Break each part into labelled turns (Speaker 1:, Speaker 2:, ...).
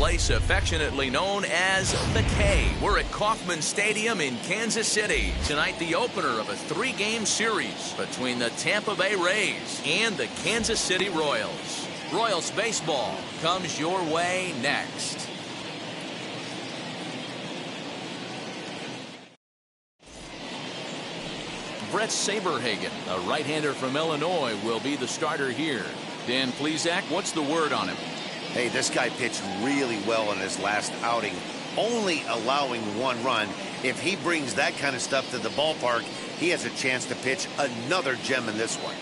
Speaker 1: place affectionately known as the K. We're at Kauffman Stadium in Kansas City. Tonight, the opener of a 3-game series between the Tampa Bay Rays and the Kansas City Royals. Royals baseball comes your way next. Brett Saberhagen, a right-hander from Illinois, will be the starter here. Dan Plesac, what's the word on him?
Speaker 2: Hey, this guy pitched really well in his last outing, only allowing 1 run. If he brings that kind of stuff to the ballpark, he has a chance to pitch another gem in this one.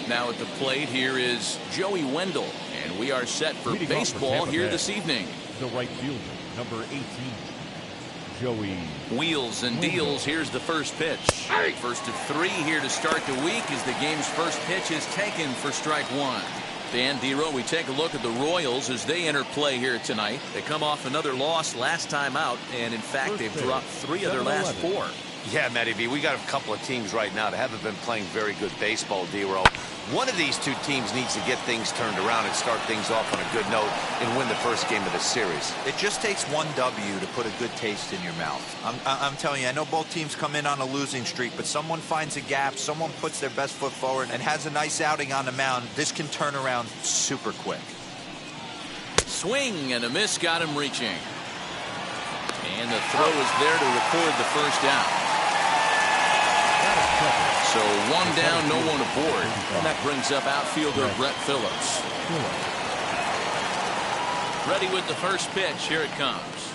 Speaker 1: Now at the plate, here is Joey Wendell, and we are set for baseball here this evening.
Speaker 3: The right fielder, number 18. Joey.
Speaker 1: Wheels and deals. Here's the first pitch. First of 3 here to start the week as the game's first pitch is taken for strike 1. Dan Dero, we take a look at the Royals as they enter play here tonight. They come off another loss last time out, and in fact they've dropped 3 of their last 4.
Speaker 2: Yeah, Matty V, we got a couple of teams right now that haven't been playing very good baseball, Dero. One of these 2 teams needs to get things turned around and start things off on a good note and win the first game of the series.
Speaker 4: It just takes 1 W to put a good taste in your mouth. I'm telling you, I know both teams come in on a losing streak, but someone finds a gap, someone puts their best foot forward and has a nice outing on the mound. This can turn around super quick.
Speaker 1: Swing and a miss got him reaching. And the throw is there to record the first out. So 1 down, no one aboard. And that brings up outfielder Brett Phillips. Ready with the first pitch. Here it comes.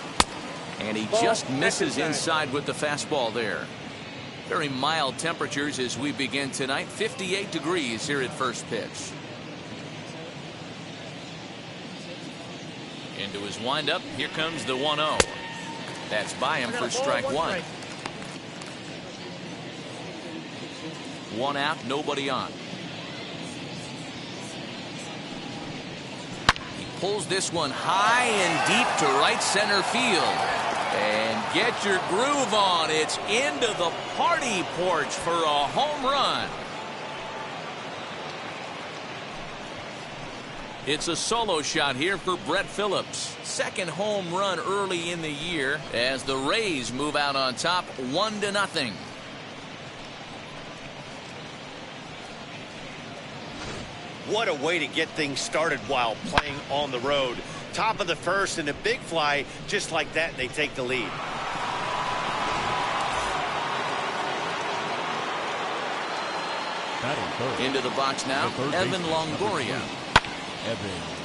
Speaker 1: And he just misses inside with the fastball there. Very mild temperatures as we begin tonight. 58 degrees here at first pitch. Into his windup. Here comes the 1-0. That's by him for strike 1. 1 out, nobody on. He pulls this one high and deep to right center field. And get your groove on. It's into the party porch for a home run. It's a solo shot here for Brett Phillips. Second home run early in the year as the Rays move out on top 1-0.
Speaker 2: What a way to get things started while playing on the road. Top of the first and a big fly just like that, and they take the lead.
Speaker 1: Into the box now, Evan Longoria.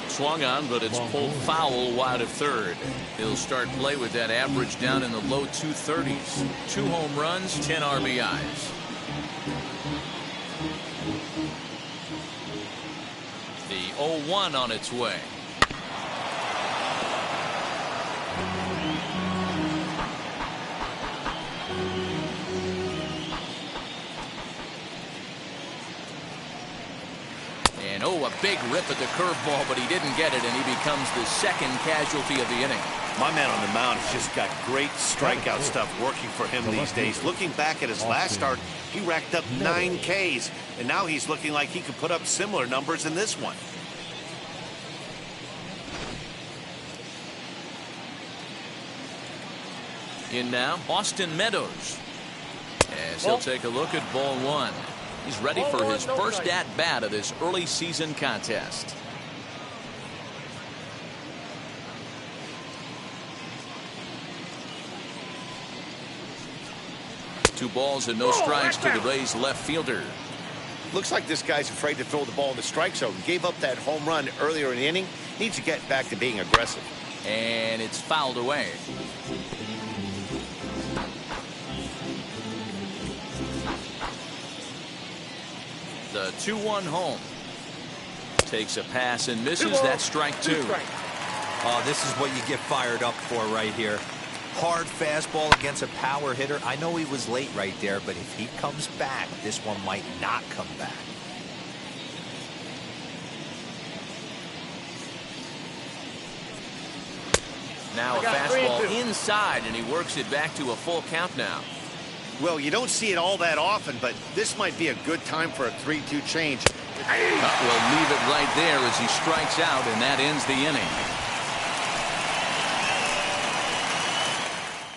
Speaker 1: Swung on, but it's pulled foul wide of third. He'll start play with that average down in the low 230s. 2 home runs, 10 RBIs. The 0-1 on its way. And a big rip at the curveball, but he didn't get it, and he becomes the second casualty of the inning.
Speaker 2: My man on the mound has just got great strikeout stuff working for him these days. Looking back at his last start, he racked up 9 Ks, and now he's looking like he could put up similar numbers in this one.
Speaker 1: In now, Austin Meadows. As he'll take a look at ball 1. He's ready for his first at-bat of this early season contest. Two balls and no strikes to the Rays left fielder.
Speaker 2: Looks like this guy's afraid to throw the ball in the strike zone. Gave up that home run earlier in the inning. Needs to get back to being aggressive.
Speaker 1: And it's fouled away. The 2-1 home. Takes a pass and misses. That's strike 2.
Speaker 4: Oh, this is what you get fired up for right here. Hard fastball against a power hitter. I know he was late right there, but if he comes back, this one might not come back.
Speaker 1: Now a fastball inside, and he works it back to a full count now.
Speaker 2: Well, you don't see it all that often, but this might be a good time for a 3-2 change.
Speaker 1: We'll leave it right there as he strikes out, and that ends the inning.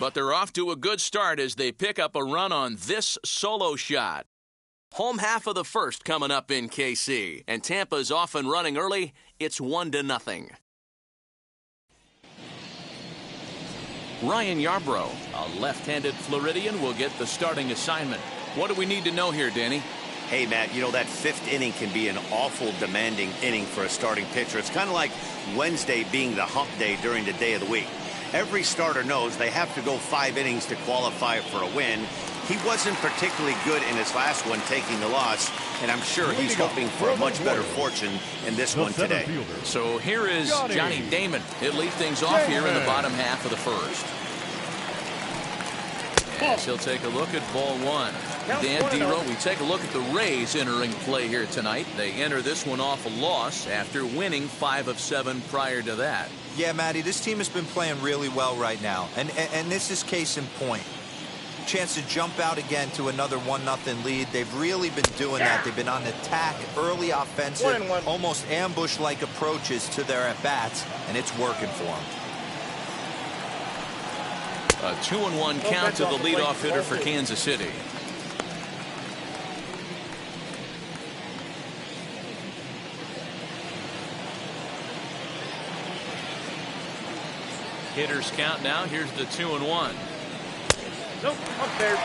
Speaker 1: But they're off to a good start as they pick up a run on this solo shot. Home half of the first coming up in KC, and Tampa's off and running early. It's 1-0. Ryan Yarbrough, a left-handed Floridian, will get the starting assignment. What do we need to know here, Danny?
Speaker 2: Hey, Matt, you know, that fifth inning can be an awful demanding inning for a starting pitcher. It's kind of like Wednesday being the hump day during the day of the week. Every starter knows they have to go 5 innings to qualify for a win. He wasn't particularly good in his last one, taking the loss, and I'm sure he's hoping for a much better fortune in this one today.
Speaker 1: So here is Johnny Damon. He'll lead things off here in the bottom half of the first. As he'll take a look at ball one. Dan Dero, we take a look at the Rays entering play here tonight. They enter this one off a loss after winning 5 of 7 prior to that.
Speaker 4: Yeah, Matty, this team has been playing really well right now, and this is case in point. Chance to jump out again to another 1-0 lead. They've really been doing that. They've been on attack, early offensive, almost ambush-like approaches to their at-bats, and it's working for them.
Speaker 1: A 2-1 count to the leadoff hitter for Kansas City. Hitters count now. Here's the 2-1.
Speaker 5: Nope, up there.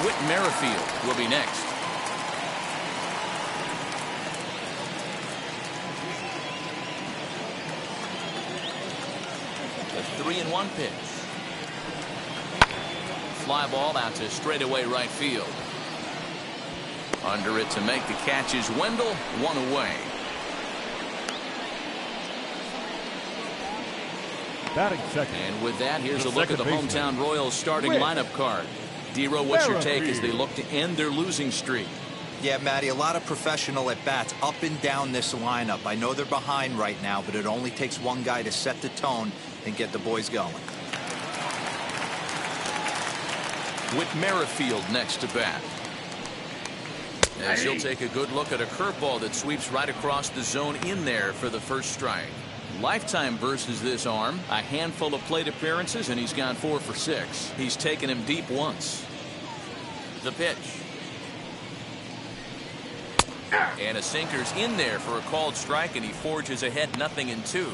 Speaker 1: Whit Merrifield will be next. The 3-1 pitch. Fly ball out to straightaway right field. Under it to make the catch is Wendell, 1 away.
Speaker 3: Batting second.
Speaker 1: And with that, here's a look at the hometown Royals starting lineup card. Dero, what's your take as they look to end their losing streak?
Speaker 4: Yeah, Matty, a lot of professional at-bats up and down this lineup. I know they're behind right now, but it only takes one guy to set the tone and get the boys going.
Speaker 1: Whit Merrifield next to bat. As he'll take a good look at a curveball that sweeps right across the zone in there for the first strike. Lifetime versus this arm, a handful of plate appearances, and he's gone 4 for 6. He's taken him deep once. The pitch. And a sinker's in there for a called strike, and he forges ahead 0-2.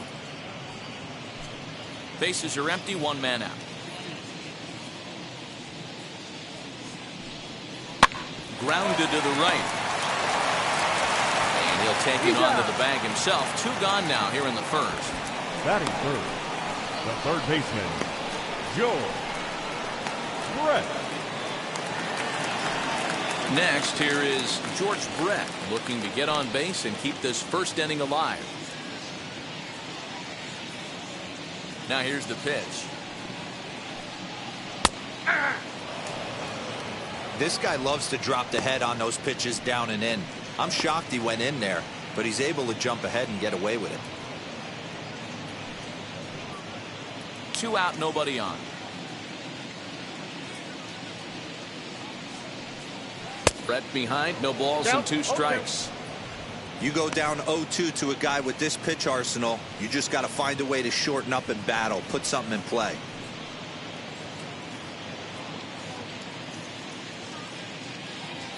Speaker 1: Bases are empty, 1 man out. Grounded to the right. He'll take it onto the bag himself. 2 gone now here in the first.
Speaker 3: Batting third, the third baseman, George Brett.
Speaker 1: Next, here is George Brett looking to get on base and keep this first inning alive. Now here's the pitch.
Speaker 4: This guy loves to drop the head on those pitches down and in. I'm shocked he went in there, but he's able to jump ahead and get away with it.
Speaker 1: 2 out, nobody on. Brett behind, no balls and 2 strikes.
Speaker 4: You go down 0-2 to a guy with this pitch arsenal, you just got to find a way to shorten up and battle, put something in play.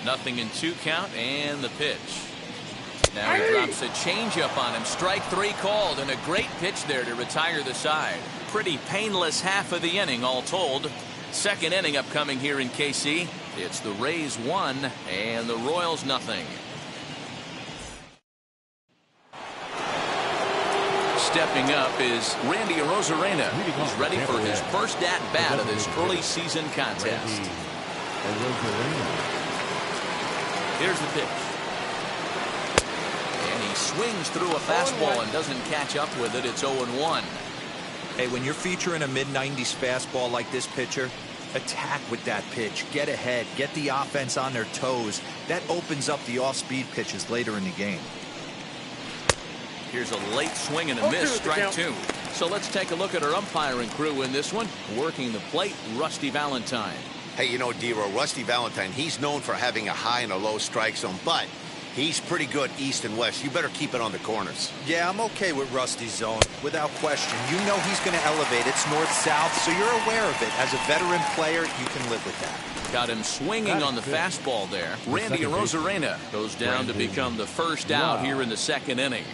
Speaker 1: Nothing in 2 count, and the pitch. Now he drops a changeup on him. Strike 3 called, and a great pitch there to retire the side. Pretty painless half of the inning, all told. Second inning upcoming here in KC. It's the Rays 1 and the Royals 0. Stepping up is Randy Arozarena. He's ready for his first at-bat of this early season contest. Here's the pitch. And he swings through a fastball and doesn't catch up with it. It's 0-1.
Speaker 4: Hey, when you're featuring a mid-90s fastball like this pitcher, attack with that pitch. Get ahead. Get the offense on their toes. That opens up the off-speed pitches later in the game.
Speaker 1: Here's a late swing and a miss. Strike 2. So let's take a look at our umpiring crew in this one. Working the plate, Rusty Valentine.
Speaker 2: Hey, you know, Dero, Rusty Valentine, he's known for having a high and a low strike zone, but He's pretty good east and west. You better keep it on the corners.
Speaker 4: Yeah, I'm okay with Rusty's zone, without question. You know he's going to elevate. It's north-south, so you're aware of it. As a veteran player, you can live with that.
Speaker 1: Got him swinging on the fastball there. Randy Arozarena goes down to become the first out here in the second inning.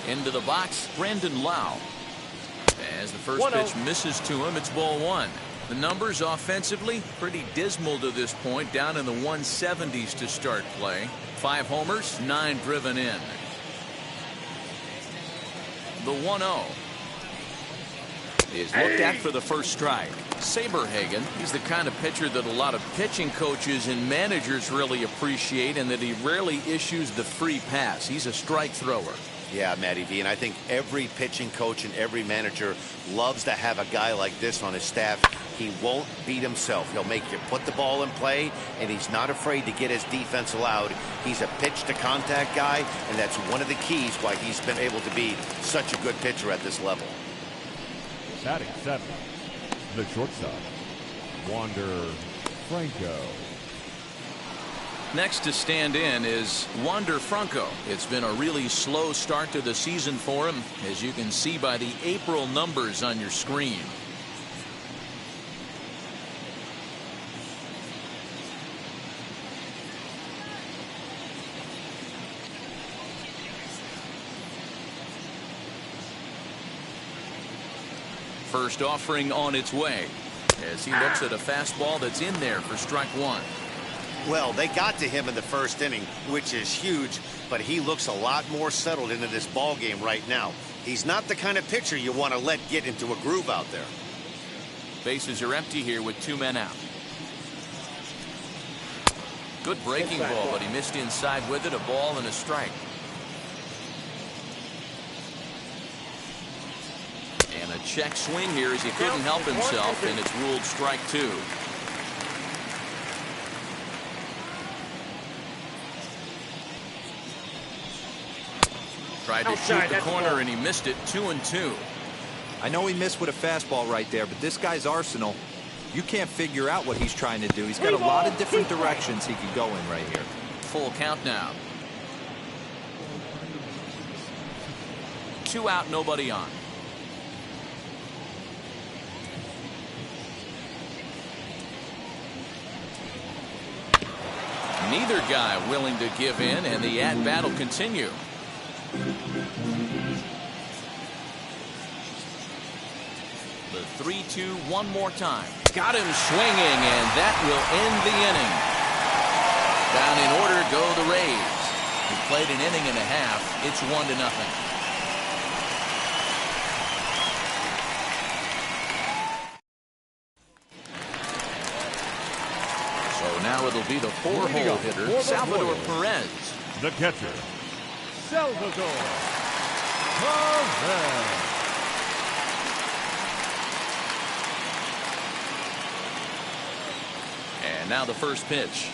Speaker 1: Into the box, Brandon Lau. As the first pitch misses to him, it's ball one. The numbers offensively pretty dismal to this point, down in the 170s to start play. 5 homers, 9 driven in. The 1-0 is looked at for the first strike. Saberhagen, he's the kind of pitcher that a lot of pitching coaches and managers really appreciate, and that he rarely issues the free pass. He's a strike thrower.
Speaker 2: Yeah, Matty V, and I think every pitching coach and every manager loves to have a guy like this on his staff. He won't beat himself. He'll make you put the ball in play, and he's not afraid to get his defense allowed. He's a pitch-to-contact guy, and that's one of the keys why he's been able to be such a good pitcher at this level.
Speaker 3: Batting 7, the shortstop, Wander Franco.
Speaker 1: Next to stand in is Wander Franco. It's been a really slow start to the season for him, as you can see by the April numbers on your screen. First offering on its way, as he looks at a fastball that's in there for strike one.
Speaker 2: Well, they got to him in the first inning, which is huge, but he looks a lot more settled into this ball game right now. He's not the kind of pitcher you want to let get into a groove out there.
Speaker 1: Bases are empty here with 2 men out. Good breaking ball, but he missed inside with it. A ball and a strike. And a check swing here as he couldn't help himself, and it's ruled strike 2. Tried to shoot the corner and he missed it. 2-2.
Speaker 4: I know he missed with a fastball right there, but this guy's arsenal, you can't figure out what he's trying to do. He's got a lot of different directions he could go in right here.
Speaker 1: Full count now. 2 out, nobody on. Neither guy willing to give in, and the at-bat will continue. The 3-2 one more time. Got him swinging, and that will end the inning. Down in order go the Rays. He played an inning and a half. It's 1-0. So now it'll be the 4-hole hitter, Salvador Perez.
Speaker 3: The catcher, Salvador Perez.
Speaker 1: And now the first pitch.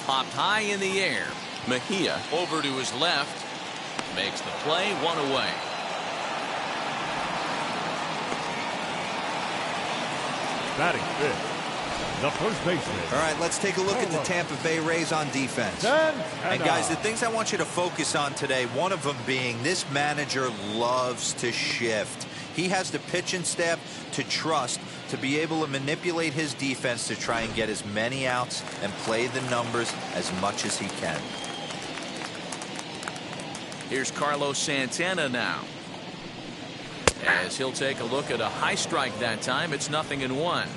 Speaker 1: Popped high in the air. Mejia over to his left. Makes the play, 1 away.
Speaker 3: Batting fifth, the first baseman.
Speaker 4: All right, let's take a look at the Tampa Bay Rays on defense. And guys, the things I want you to focus on today, one of them being this manager loves to shift. He has the pitching staff to trust to be able to manipulate his defense to try and get as many outs and play the numbers as much as he can.
Speaker 1: Here's Carlos Santana now, as he'll take a look at a high strike that time. It's 0-1.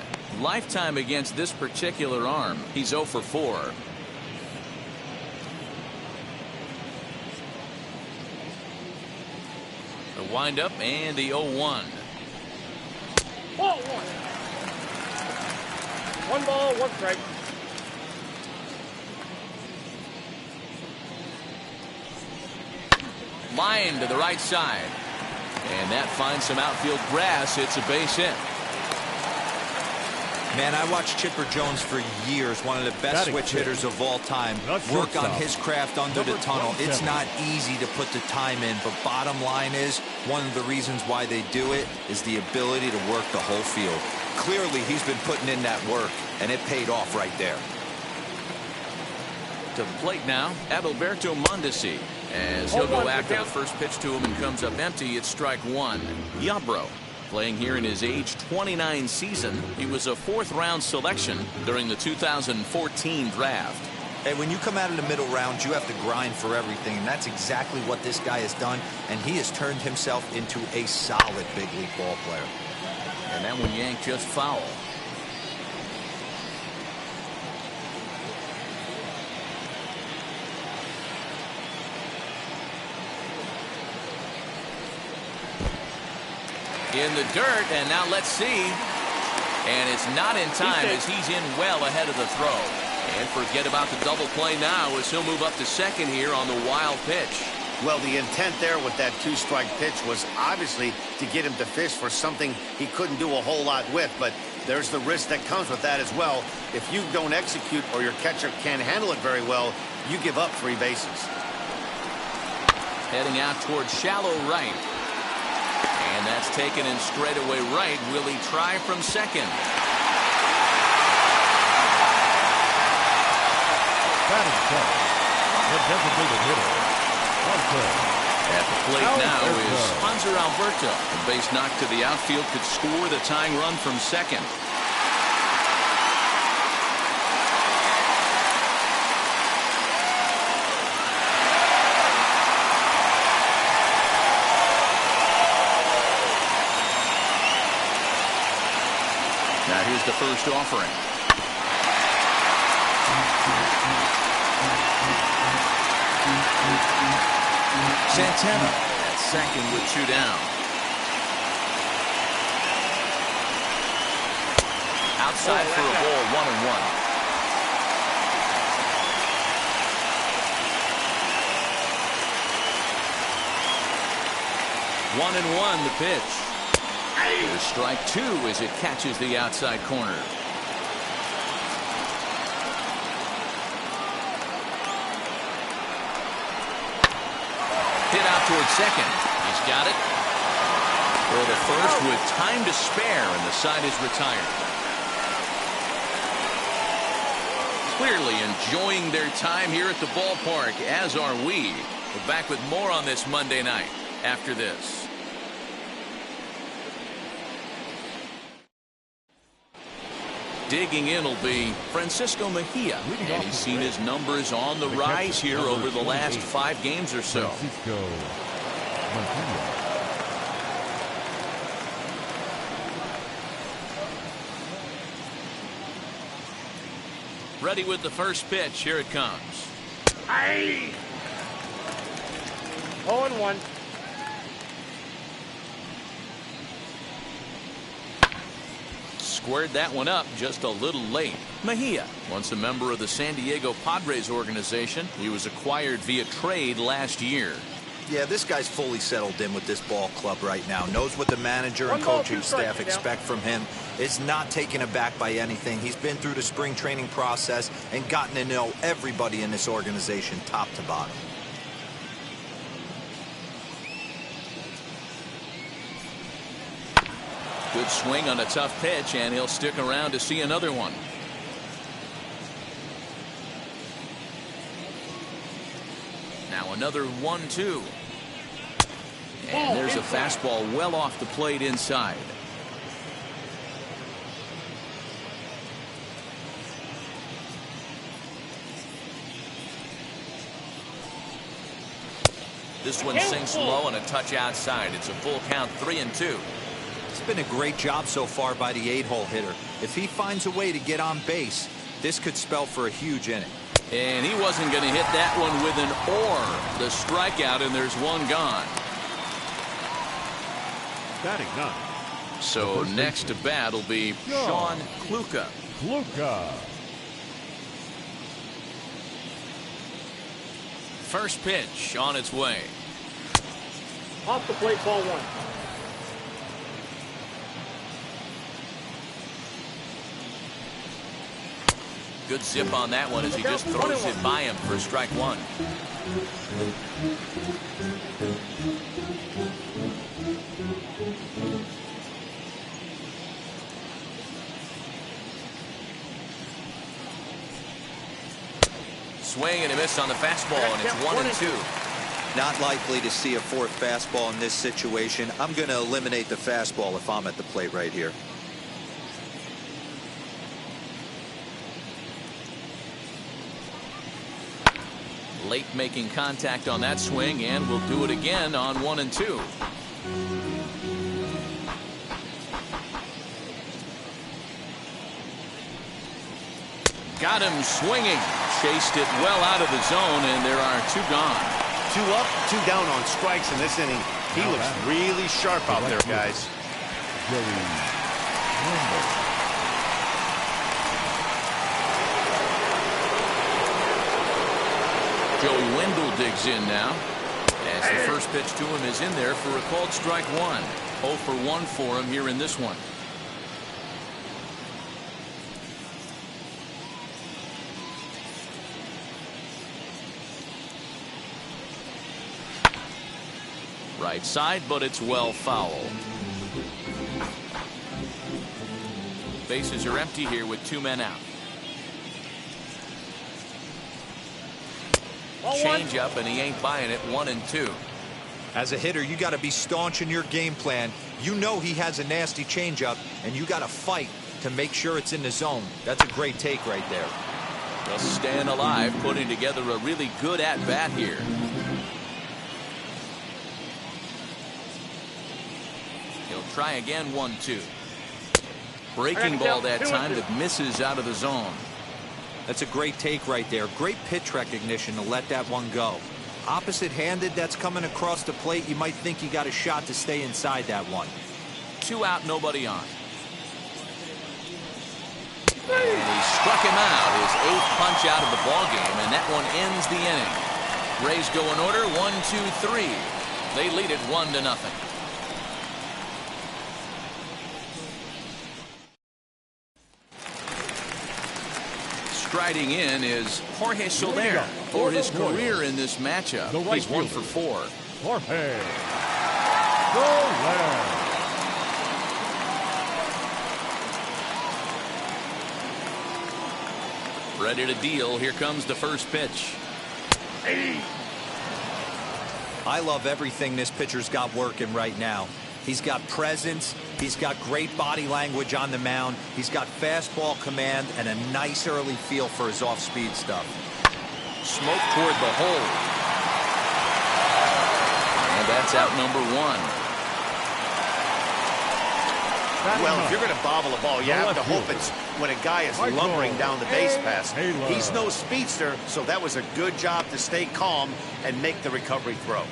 Speaker 1: Lifetime against this particular arm, he's 0 for 4. The windup and the 0-1.
Speaker 5: Ball 1. 1 ball, 1 strike.
Speaker 1: Line to the right side, and that finds some outfield grass. It's a base hit.
Speaker 4: Man, I watched Chipper Jones for years, one of the best switch hitters of all time. Work on his craft under the tunnel. It's not easy to put the time in, but bottom line is, one of the reasons why they do it is the ability to work the whole field. Clearly, he's been putting in that work, and it paid off right there.
Speaker 1: To the plate now, Adalberto Mondesi, as he'll go after the first pitch to him and comes up empty. It's strike one. Yabro, playing here in his age 29 season. He was a fourth-round selection during the 2014 draft.
Speaker 4: Hey, when you come out of the middle rounds, you have to grind for everything, and that's exactly what this guy has done, and he has turned himself into a solid big league ball player.
Speaker 1: And that one yanked just foul. In the dirt, and now let's see. And it's not in time as he's in well ahead of the throw. And forget about the double play now as he'll move up to second here on the wild pitch.
Speaker 2: Well, the intent there with that two-strike pitch was obviously to get him to fish for something he couldn't do a whole lot with, but there's the risk that comes with that as well. If you don't execute or your catcher can't handle it very well, you give up 3 bases.
Speaker 1: Heading out towards shallow right. And that's taken in straightaway right. Will he try from second?
Speaker 3: Batting center, the designated hitter,
Speaker 1: At the plate now is Hanser Alberto. A base knock to the outfield could score the tying run from second. Now here's the first offering. Santana at second with 2 down. Outside for a ball, 1-1. One and one the pitch. Here's strike 2 as it catches the outside corner. Hit out towards second. He's got it. For the first with time to spare, and the side is retired. Clearly enjoying their time here at the ballpark, as are we. We're back with more on this Monday night after this. Digging in will be Francisco Mejia, and he's seen his numbers on the rise here over the last 5 games or so. Ready with the first pitch. Here it comes.
Speaker 5: 0-1.
Speaker 1: Squared that one up just a little late. Mejia, once a member of the San Diego Padres organization. He was acquired via trade last year.
Speaker 4: Yeah, this guy's fully settled in with this ball club right now. Knows what the manager and coaching staff expect from him. Is not taken aback by anything. He's been through the spring training process and gotten to know everybody in this organization top to bottom.
Speaker 1: Good swing on a tough pitch, and he'll stick around to see another one. Now another 1-2. And there's a fastball well off the plate inside. This one sinks low and a touch outside. It's a full count, 3-2.
Speaker 4: It's been a great job so far by the 8-hole hitter. If he finds a way to get on base, this could spell for a huge inning.
Speaker 1: And he wasn't going to hit that one with an or. The strikeout, and there's one gone.
Speaker 3: Batting 9.
Speaker 1: So next to bat will be Sean Kluka. First pitch on its way.
Speaker 5: Off the plate, ball 1.
Speaker 1: Good zip on that one as he just throws it by him for strike one. Swing and a miss on the fastball, and it's 1-2.
Speaker 4: Not likely to see a fourth fastball in this situation. I'm going to eliminate the fastball if I'm at the plate right here.
Speaker 1: Late making contact on that swing, and we'll do it again on 1-2. Got him swinging. Chased it well out of the zone, and there are two gone.
Speaker 2: 2 up, 2 down on strikes in this inning. He looks really sharp out there, guys.
Speaker 1: Joey Wendell digs in now. As the first pitch to him is in there for a called strike one. 0 for 1 for him here in this one. Right side, but it's well foul. Bases are empty here with 2 men out. Change up, and he ain't buying it. 1-2.
Speaker 4: As a hitter, you got to be staunch in your game plan. You know he has a nasty changeup, and you got to fight to make sure it's in the zone. That's a great take right there.
Speaker 1: Just staying alive, putting together a really good at-bat here. He'll try again. 1-2. Breaking ball that time that misses out of the zone.
Speaker 4: That's a great take right there. Great pitch recognition to let that one go. Opposite-handed, that's coming across the plate. You might think you got a shot to stay inside that one.
Speaker 1: 2 out, nobody on. And he struck him out, his 8th punch out of the ball game, and that one ends the inning. Rays go in order. 1, 2, 3. They lead it 1-0. Striding in is Jorge Soler for his career in this matchup. He's 1 for 4.
Speaker 3: Jorge Soler.
Speaker 1: Ready to deal. Here comes the first pitch.
Speaker 4: I love everything this pitcher's got working right now. He's got presence. He's got great body language on the mound. He's got fastball command and a nice early feel for his off-speed stuff.
Speaker 1: Smoke toward the hole. And that's out number 1.
Speaker 2: Well, if you're going to bobble a ball, you have to hope it's when a guy is lumbering down the base pass. He's no speedster, so that was a good job to stay calm and make the recovery throw.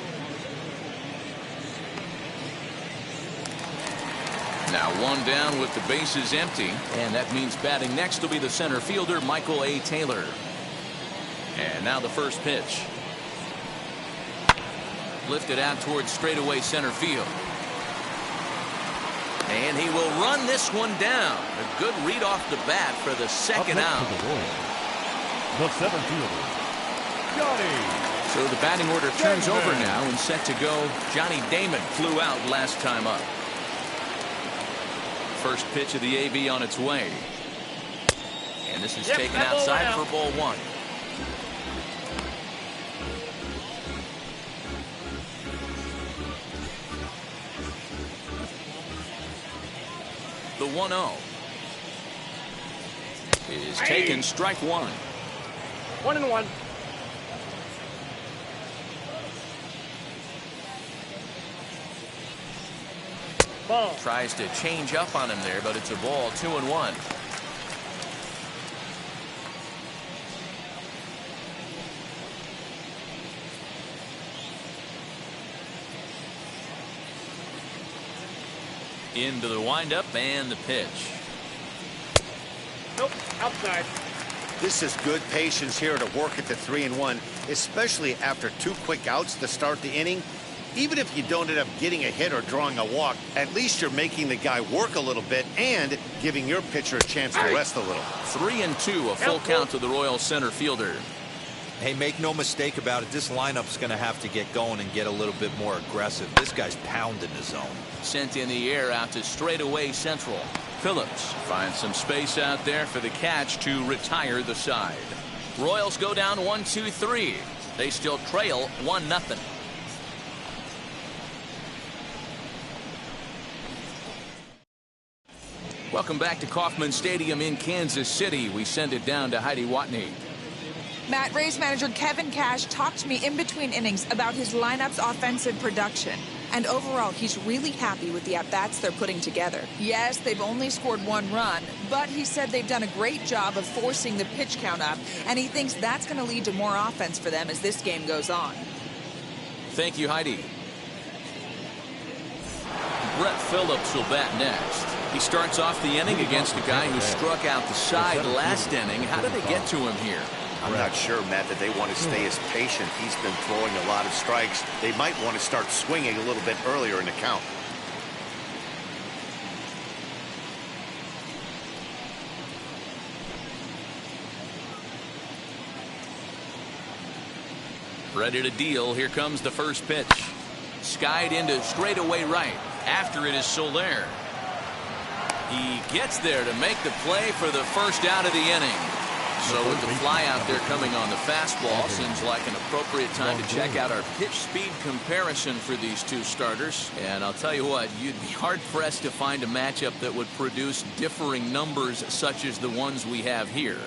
Speaker 1: Now 1 down with the bases empty, and that means batting next will be the center fielder, Michael A. Taylor. And now the first pitch. Lifted out towards straightaway center field. And he will run this one down. A good read off the bat for the second out.
Speaker 3: The center fielder, Johnny.
Speaker 1: So the batting order turns over now, and set to go. Johnny Damon flew out last time up. First pitch of the AB on its way. And this is taken outside for ball 1. The 1-0 is taken. Strike 1.
Speaker 5: 1-1. Ball.
Speaker 1: Tries to change up on him there, but it's a ball. 2-1. Into the windup and the pitch.
Speaker 5: Nope, outside.
Speaker 2: This is good patience here to work at the 3-1, especially after 2 quick outs to start the inning. Even if you don't end up getting a hit or drawing a walk, at least you're making the guy work a little bit and giving your pitcher a chance to rest a little.
Speaker 1: 3-2, a full count to the Royals center fielder.
Speaker 4: Hey, make no mistake about it. This lineup's going to have to get going and get a little bit more aggressive. This guy's pounding the zone.
Speaker 1: Sent in the air out to straightaway central. Phillips finds some space out there for the catch to retire the side. Royals go down 1-2-3. They still trail 1-0. Welcome back to Kauffman Stadium in Kansas City. We send it down to Heidi Watney.
Speaker 6: Matt, Rays manager Kevin Cash talked to me in between innings about his lineup's offensive production. And overall, he's really happy with the at-bats they're putting together. Yes, they've only scored 1 run, but he said they've done a great job of forcing the pitch count up, and he thinks that's going to lead to more offense for them as this game goes on.
Speaker 1: Thank you, Heidi. Brett Phillips will bat next. He starts off the inning against a guy who struck out the side last inning. How did they get to him here?
Speaker 2: I'm not sure, Matt, that they want to stay as patient. He's been throwing a lot of strikes. They might want to start swinging a little bit earlier in the count.
Speaker 1: Ready to deal. Here comes the first pitch. Skied into straightaway right. After it is Soler. He gets there to make the play for the first out of the inning. So with the fly out there coming on the fastball, seems like an appropriate time to check out our pitch speed comparison for these two starters. And I'll tell you what, you'd be hard-pressed to find a matchup that would produce differing numbers such as the ones we have here.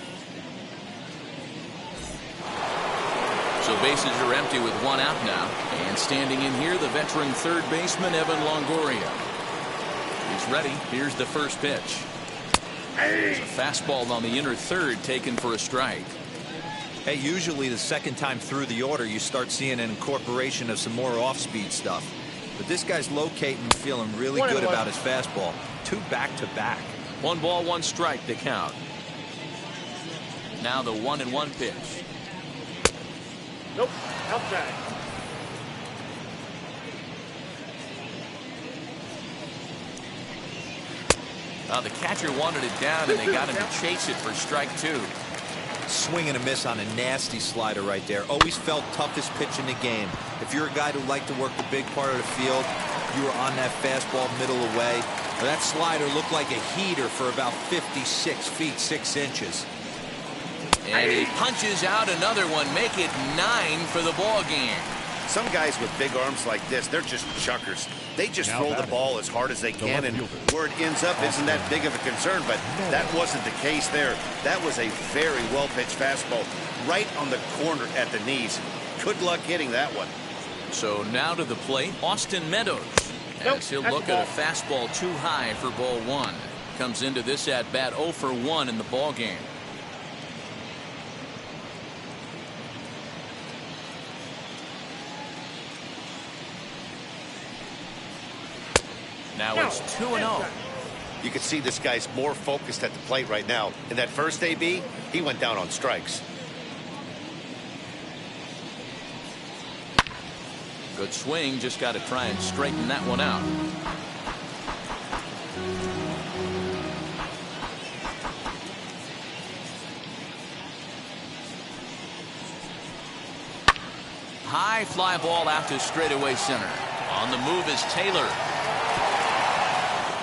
Speaker 1: So bases are empty with 1 out now. And standing in here, the veteran third baseman, Evan Longoria. He's ready. Here's the first pitch. There's a fastball on the inner third taken for a strike.
Speaker 4: Hey, usually the second time through the order, you start seeing an incorporation of some more off-speed stuff. But this guy's locating and feeling really good about his fastball. 2 back-to-back.
Speaker 1: 1 ball, 1 strike to count. Now the 1-1 pitch.
Speaker 5: Nope. Outside.
Speaker 1: The catcher wanted it down, and they got him to chase it for strike 2.
Speaker 4: Swing and a miss on a nasty slider right there. Always felt toughest pitch in the game. If you're a guy who liked to work the big part of the field, you were on that fastball middle away. That slider looked like a heater for about 56 feet 6 inches.
Speaker 1: And he punches out another one, make it 9 for the ball game.
Speaker 2: Some guys with big arms like this, they're just chuckers. They just throw the ball as hard as they can, and where it ends up isn't that big of a concern, but that wasn't the case there. That was a very well-pitched fastball right on the corner at the knees. Good luck hitting that one.
Speaker 1: So now to the plate, Austin Meadows. As he'll look at a fastball too high for ball 1. Comes into this at-bat 0 for 1 in the ball game. Now it's 2-0.
Speaker 2: You can see this guy's more focused at the plate right now. In that first AB, he went down on strikes.
Speaker 1: Good swing, just got to try and straighten that one out. High fly ball out to straightaway center. On the move is Taylor.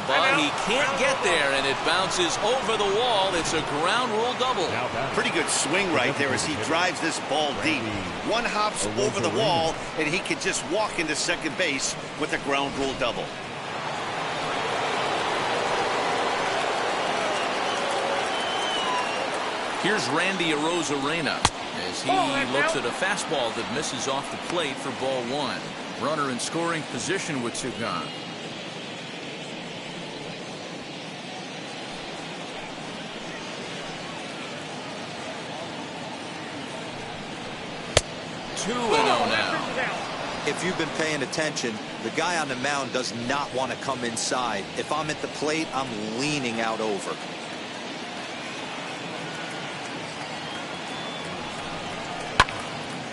Speaker 1: But he can't get there, and it bounces over the wall. It's a ground rule double.
Speaker 2: Pretty good swing right there as he drives this ball deep. One hops over the wall, and he can just walk into second base with a ground rule double.
Speaker 1: Here's Randy Arozarena as he looks at a fastball that misses off the plate for ball 1. Runner in scoring position with 2 gone. Now.
Speaker 4: If you've been paying attention, the guy on the mound does not want to come inside. If I'm at the plate, I'm leaning out over.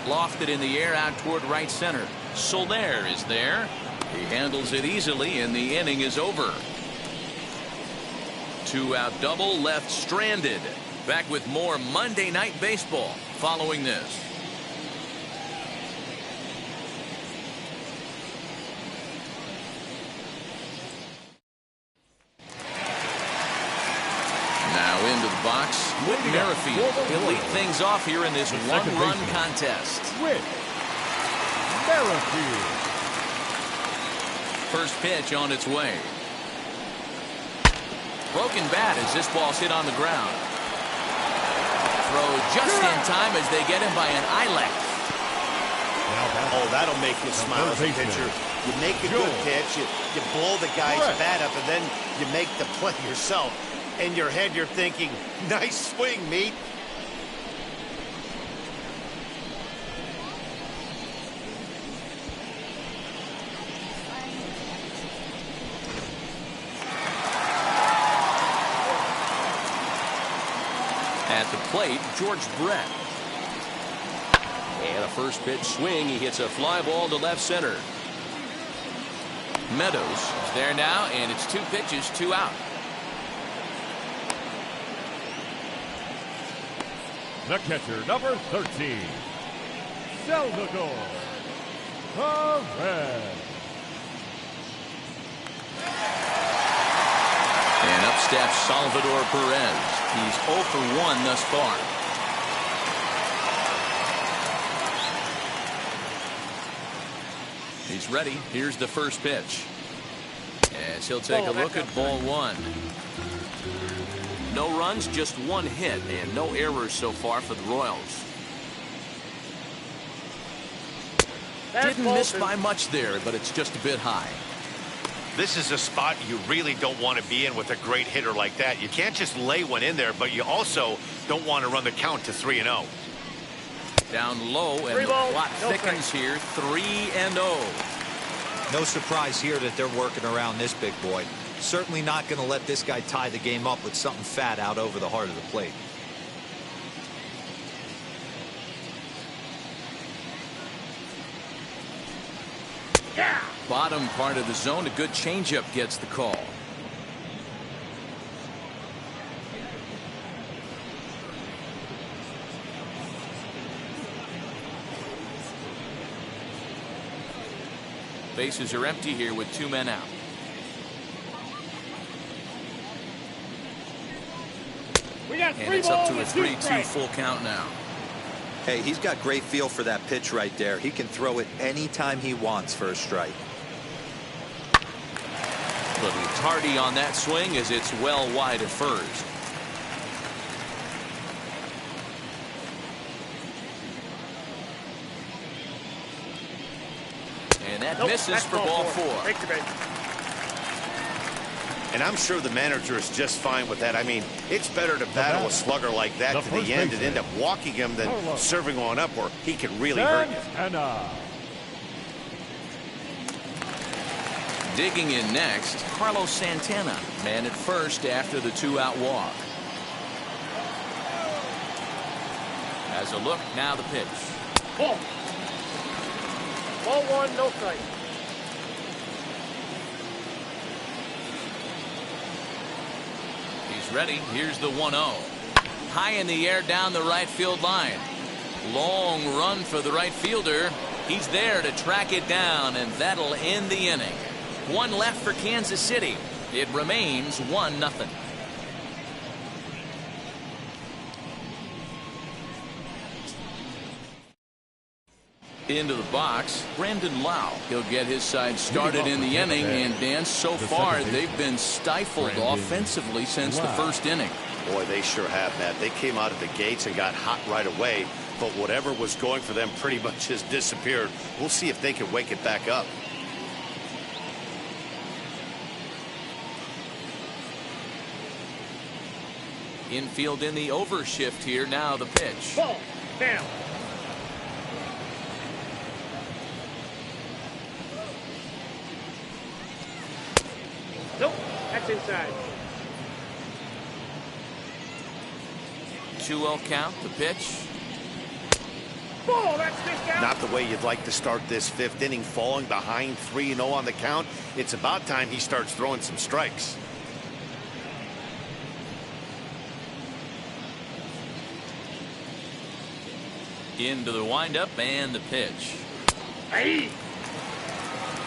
Speaker 1: Lofted in the air out toward right center. Soler is there. He handles it easily, and the inning is over. 2-out double left stranded. Back with more Monday Night Baseball following this. Now into the box, Whit Merrifield. He'll lead things off here in this one-run contest.
Speaker 3: Whit Merrifield.
Speaker 1: First pitch on its way. Broken bat as this ball's hit on the ground. Throw just in time as they get him by an eyelash.
Speaker 2: Oh, that'll make you smile as a pitcher. You make a good pitch, you blow the guy's bat up, and then you make the play yourself. In your head, you're thinking, nice swing, meat.
Speaker 1: At the plate, George Brett. And a first pitch swing. He hits a fly ball to left center. Meadows is there now, and it's 2 pitches, 2 out.
Speaker 3: The catcher, number 13, Salvador Perez.
Speaker 1: And up steps Salvador Perez. He's 0 for 1 thus far. He's ready. Here's the first pitch. As he'll take a look at ball 1. No runs, just 1 hit, and no errors so far for the Royals. Didn't miss by much there, but it's just a bit high.
Speaker 2: This is a spot you really don't want to be in with a great hitter like that. You can't just lay one in there, but you also don't want to run the count to 3-0.
Speaker 1: Down low, and the plot thickens here. 3-0.
Speaker 4: No surprise here that they're working around this big boy. Certainly not going to let this guy tie the game up with something fat out over the heart of the plate.
Speaker 5: Yeah.
Speaker 1: Bottom part of the zone, a good changeup gets the call. Bases are empty here with 2 men out.
Speaker 5: We got
Speaker 1: And
Speaker 5: 3
Speaker 1: it's up
Speaker 5: balls
Speaker 1: to a
Speaker 5: and 2
Speaker 1: 3-2
Speaker 5: strikes.
Speaker 1: full count now.
Speaker 4: Hey, he's got great feel for that pitch right there. He can throw it anytime he wants for a strike.
Speaker 1: Little tardy on that swing as it's well wide at first. And that misses for ball 4.
Speaker 5: Take the base.
Speaker 2: And I'm sure the manager is just fine with that. I mean, it's better to battle a slugger like that to the end and end up walking him than serving on up where he can really hurt you.
Speaker 3: Santana.
Speaker 1: Digging in next, Carlos Santana, man at first after the 2-out walk. As a look, now the pitch.
Speaker 5: Ball. Ball 1, no strike.
Speaker 1: He's ready. Here's the 1-0. High in the air down the right field line. Long run for the right fielder. He's there to track it down, and that'll end the inning. 1 left for Kansas City. It remains 1-0. Into the box, Brandon Lau. He'll get his side started in the inning, and Dan, so far they've been stifled offensively since the first inning.
Speaker 2: Boy, they sure have, Matt. They came out of the gates and got hot right away, but whatever was going for them pretty much has disappeared. We'll see if they can wake it back up.
Speaker 1: Infield in the overshift here. Now the pitch.
Speaker 5: Ball. Down. Nope. That's inside.
Speaker 1: 2-0 count. The pitch.
Speaker 5: Ball, that's this out.
Speaker 2: Not the way you'd like to start this fifth inning, falling behind 3-0 on the count. It's about time he starts throwing some strikes.
Speaker 1: Into the windup and the pitch.
Speaker 5: Hey.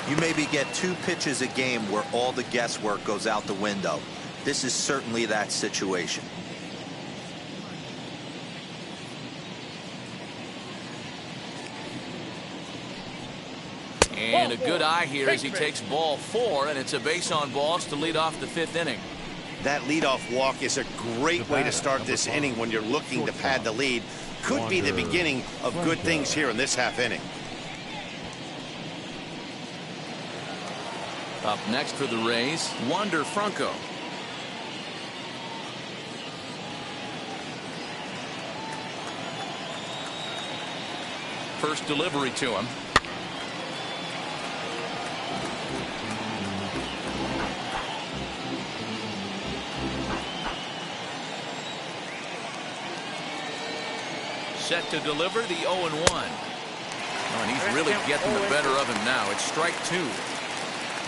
Speaker 4: You maybe get 2 pitches a game where all the guesswork goes out the window. This is certainly that situation.
Speaker 1: And a good eye here as he takes ball 4, and it's a base on balls to lead off the 5th inning.
Speaker 2: That leadoff walk is a great way to start this inning when you're looking to pad the lead. Could be the beginning of good things here in this half inning.
Speaker 1: Up next for the Rays, Wander Franco. First delivery to him. Set to deliver the 0-1. Oh, and he's really getting the better of him now. It's strike 2.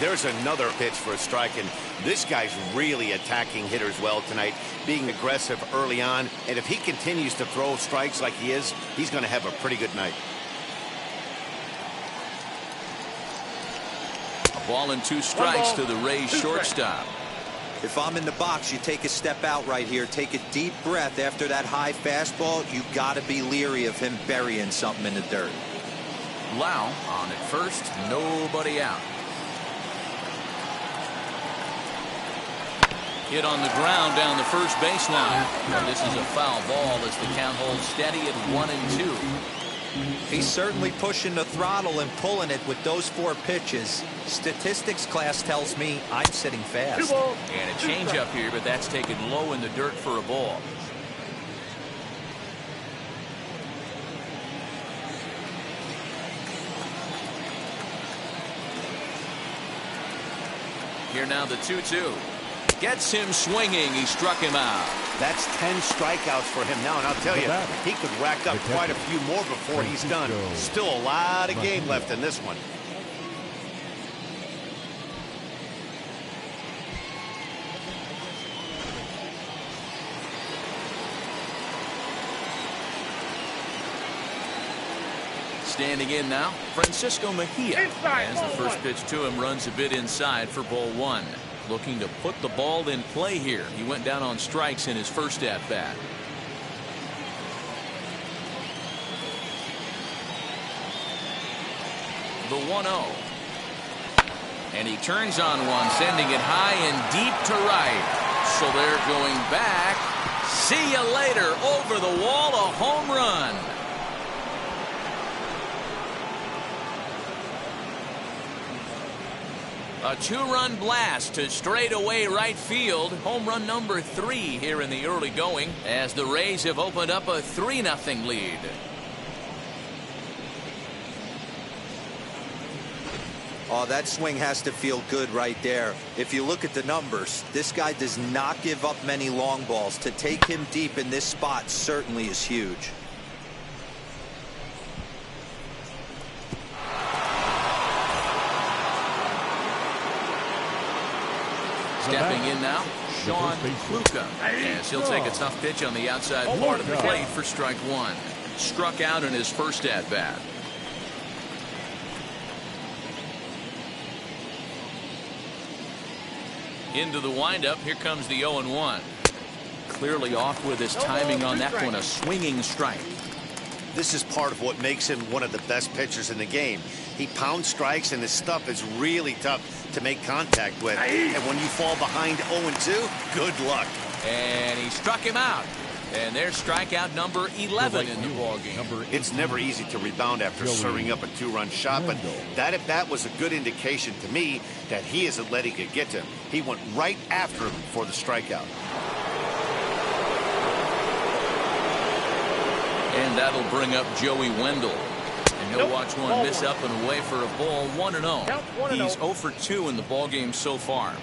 Speaker 2: There's another pitch for a strike, and this guy's really attacking hitters well tonight, being aggressive early on. And if he continues to throw strikes like he is, he's going to have a pretty good night.
Speaker 1: A ball and 2 strikes to the Rays shortstop.
Speaker 4: If I'm in the box, you take a step out right here, take a deep breath after that high fastball. You got to be leery of him burying something in the dirt.
Speaker 1: Lau on at first, nobody out. Hit on the ground down the first baseline. Well, this is a foul ball as the count holds steady at 1-2.
Speaker 4: He's certainly pushing the throttle and pulling it with those 4 pitches. Statistics class tells me I'm sitting fast.
Speaker 1: And a changeup here, but that's taken low in the dirt for a ball. Here now the 2-2. Gets him swinging. He struck him out.
Speaker 2: That's 10 strikeouts for him now, and I'll tell you, he could rack up quite a few more before he's done. Still a lot of game left in this one.
Speaker 1: Standing in now, Francisco Mejia. As the first pitch to him runs a bit inside for ball 1. Looking to put the ball in play here. He went down on strikes in his first at bat. The 1-0. And he turns on one, sending it high and deep to right. So they're going back. See you later. Over the wall, a home run. A 2-run blast to straightaway right field. Home run number 3 here in the early going as the Rays have opened up a 3-0 lead.
Speaker 4: Oh, that swing has to feel good right there. If you look at the numbers, this guy does not give up many long balls. To take him deep in this spot certainly is huge.
Speaker 1: Stepping in now, Sean Luca. Yes, he'll take a tough pitch on the outside part of the plate for strike 1. Struck out in his first at bat. Into the windup. Here comes the 0-1. Clearly off with his timing on that one. A swinging strike.
Speaker 2: This is part of what makes him one of the best pitchers in the game. He pounds strikes, and his stuff is really tough to make contact with. And when you fall behind 0-2, good luck.
Speaker 1: And he struck him out. And there's strikeout number 11 in the ballgame.
Speaker 2: It's never easy to rebound after serving up a 2-run shot, but that was a good indication to me that he isn't letting it get to him. He went right after him for the strikeout.
Speaker 1: And that'll bring up Joey Wendell. And he'll watch one miss up and away for a ball. 1-0. He's 0 for 2 in the ballgame so far.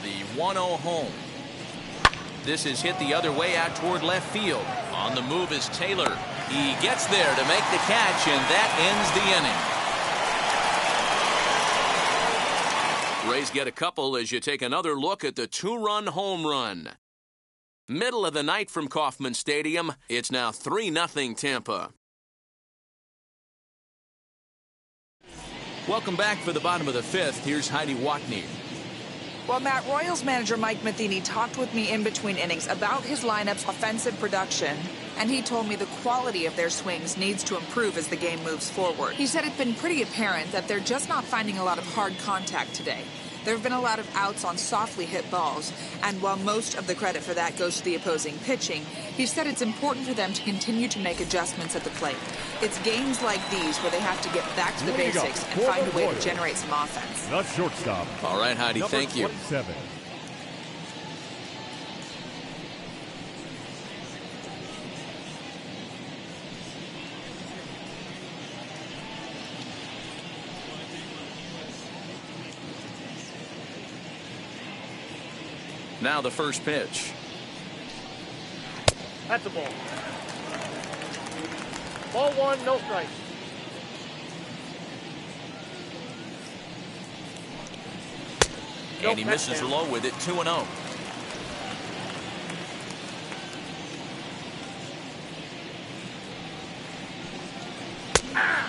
Speaker 1: The 1-0 home. This is hit the other way out toward left field. On the move is Taylor. He gets there to make the catch, and that ends the inning. Rays get a couple as you take another look at the two-run home run. Middle of the night from Kauffman Stadium. It's now 3-0 Tampa. Welcome back for the bottom of the fifth. Here's Heidi Watney.
Speaker 6: Well, Matt, Royals manager Mike Matheny talked with me in between innings about his lineup's offensive production, and he told me the quality of their swings needs to improve as the game moves forward. He said it's been pretty apparent that they're just not finding a lot of hard contact today. There have been a lot of outs on softly hit balls, and while most of the credit for that goes to the opposing pitching, he said it's important for them to continue to make adjustments at the plate. It's games like these where they have to get back to the basics and find a way to generate some offense.
Speaker 3: The shortstop.
Speaker 1: All right, Heidi, thank you.
Speaker 3: 27.
Speaker 1: Now the first pitch.
Speaker 5: That's a ball. Ball one, no strikes.
Speaker 1: And he misses low with it, 2-0.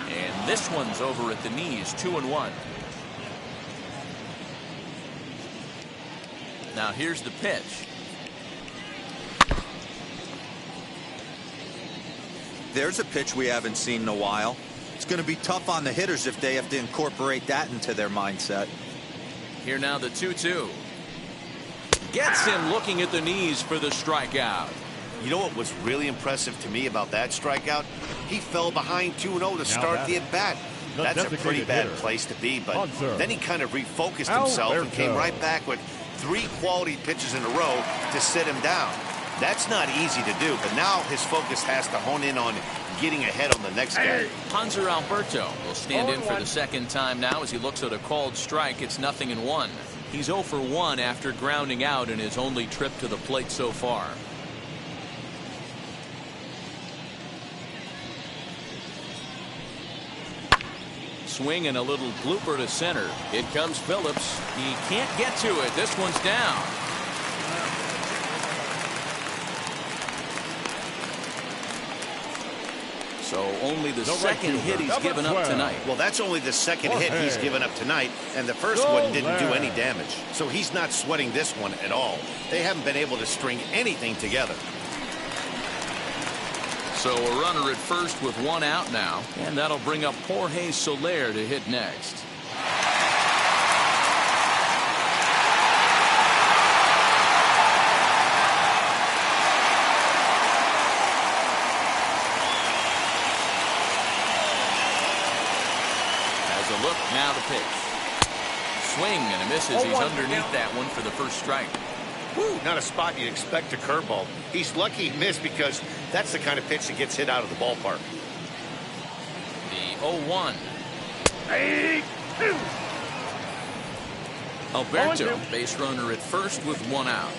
Speaker 1: And this one's over at the knees, 2-1. Now here's the pitch.
Speaker 4: There's a pitch we haven't seen in a while. It's going to be tough on the hitters if they have to incorporate that into their mindset.
Speaker 1: Here now the 2-2. Gets him looking at the knees for the strikeout.
Speaker 2: You know what was really impressive to me about that strikeout? He fell behind 2-0 to start the at-bat. That's a pretty bad place to be, but then he kind of refocused himself and came right back with 3 quality pitches in a row to sit him down. That's not easy to do, but now his focus has to hone in on getting ahead on the next guy.
Speaker 1: Hanser Alberto will stand in for the second time now as he looks at a called strike. It's 0-1. He's 0 for 1 after grounding out in his only trip to the plate so far. Swing and a little blooper to center. It comes Phillips. He can't get to it. This one's down. So only the second hit he's given up tonight.
Speaker 2: Well, that's only the second hit he's given up tonight, and the first one didn't do any damage. So he's not sweating this one at all. They haven't been able to string anything together.
Speaker 1: So a runner at first with 1 out now, and that'll bring up Jorge Soler to hit next. Has a look, now the pitch. Swing and a misses. He's underneath that one for the first strike.
Speaker 2: Woo, not a spot you'd expect a curveball. He's lucky he missed because that's the kind of pitch that gets hit out of the ballpark.
Speaker 1: The 0-1. Alberto, base runner at first with 1 out.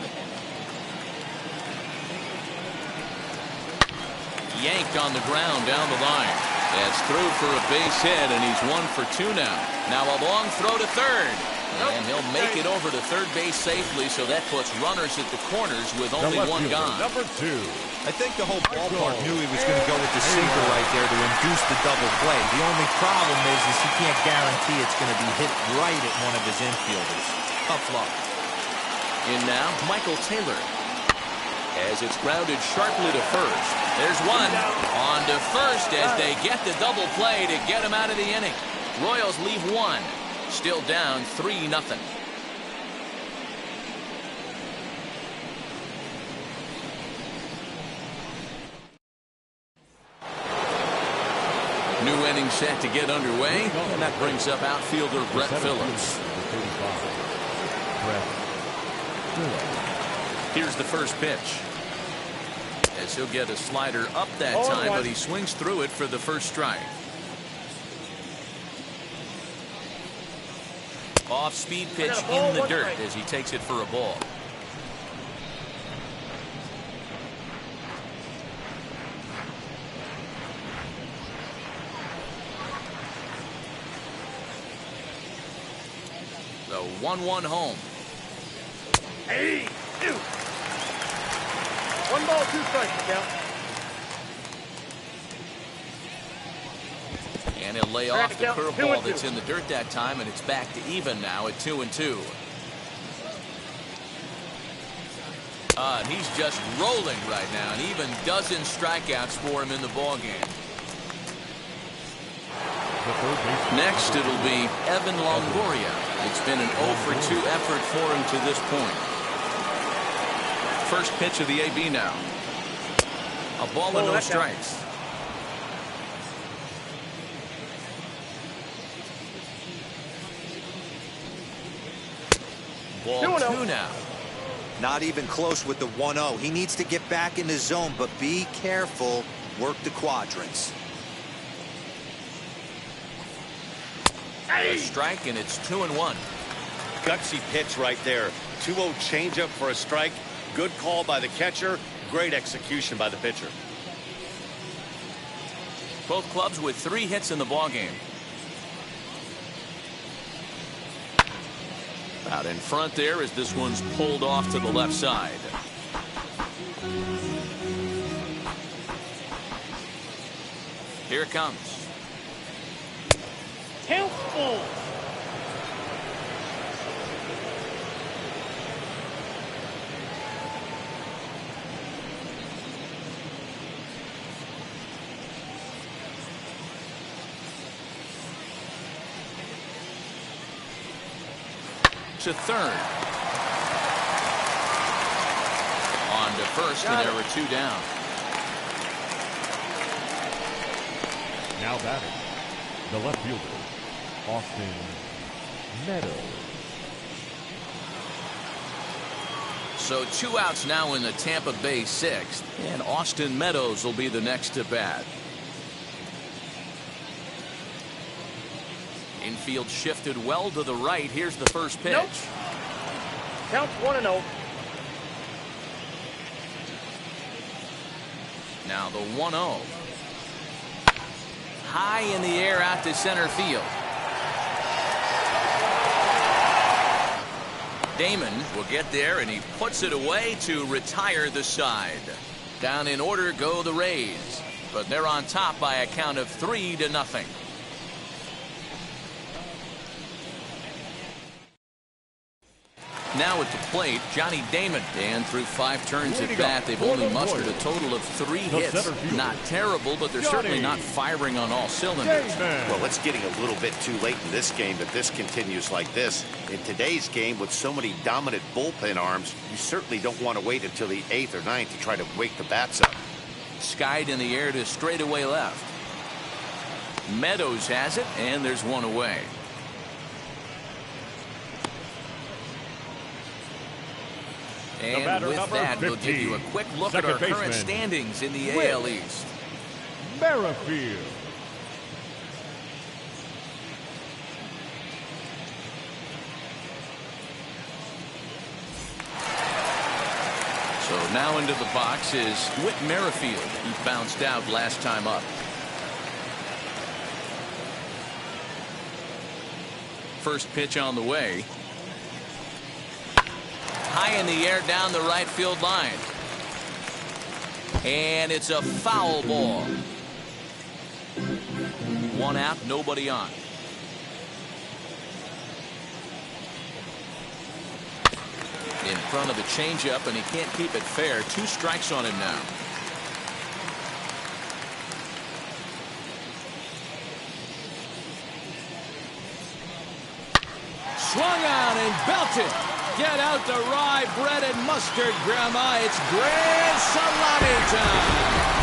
Speaker 1: Yanked on the ground down the line. That's through for a base hit, and he's 1 for 2 now. Now a long throw to third. And he'll make it over to third base safely, so that puts runners at the corners with only 1 gone.
Speaker 3: Number 2.
Speaker 4: I think the whole ballpark knew he was going to go with the sinker right there to induce the double play. The only problem is he can't guarantee it's going to be hit right at one of his infielders. Tough luck.
Speaker 1: In now, Michael Taylor. As it's grounded sharply to first. There's one. On to first as they get the double play to get him out of the inning. Royals leave 1. Still down 3-0. New inning set to get underway, and that brings up outfielder Brett Phillips. Here's the first pitch. As he'll get a slider up that time, but he swings through it for the first strike. Off-speed pitch in the dirt as he takes it for a ball. 1-1 home.
Speaker 5: Hey, you. 1 ball, 2 strikes, count.
Speaker 1: And he'll lay off the curveball that's in the dirt that time, and it's back to even now at 2-2. And he's just rolling right now, and even dozen strikeouts for him in the ballgame. Next, it'll be Evan Longoria. It's been an 0-for-2 effort for him to this point. First pitch of the AB now. A ball and no strikes. Ball 2 now.
Speaker 4: Not even close with the 1-0. He needs to get back in the zone, but be careful. Work the quadrants.
Speaker 1: A strike, and it's 2-1.
Speaker 2: Gutsy pitch right there. 2-0 changeup for a strike. Good call by the catcher. Great execution by the pitcher.
Speaker 1: Both clubs with 3 hits in the ballgame. Out in front there as this one's pulled off to the left side. Here it comes.
Speaker 5: Helpful.
Speaker 1: To third. On to first, and there were 2 down.
Speaker 3: Now batting, the left fielder, Austin Meadows.
Speaker 1: So 2 outs now in the Tampa Bay 6th, and Austin Meadows will be the next to bat. Infield shifted well to the right. Here's the first pitch.
Speaker 5: Nope. Counts 1-0.
Speaker 1: Now the 1-0. High in the air out to center field. Damon will get there, and he puts it away to retire the side. Down in order go the Rays, but they're on top by a count of 3-0. Now at the plate, Johnny Damon. And through 5 turns at bat, they've only mustered a total of 3 hits. Not terrible, but they're certainly not firing on all cylinders.
Speaker 2: Well, it's getting a little bit too late in this game if this continues like this. In today's game, with so many dominant bullpen arms, you certainly don't want to wait until the 8th or 9th to try to wake the bats up.
Speaker 1: Skied in the air to straightaway left. Meadows has it, and there's 1 away. And with that, we'll give you a quick look at our current standings in the AL East.
Speaker 3: Merrifield.
Speaker 1: So now into the box is Whit Merrifield. He bounced out last time up. First pitch on the way. High in the air down the right field line. And it's a foul ball. 1 out, nobody on. In front of the changeup, and he can't keep it fair. 2 strikes on him now. Swung on and belted. Get out the rye bread and mustard, Grandma. It's grand salami time.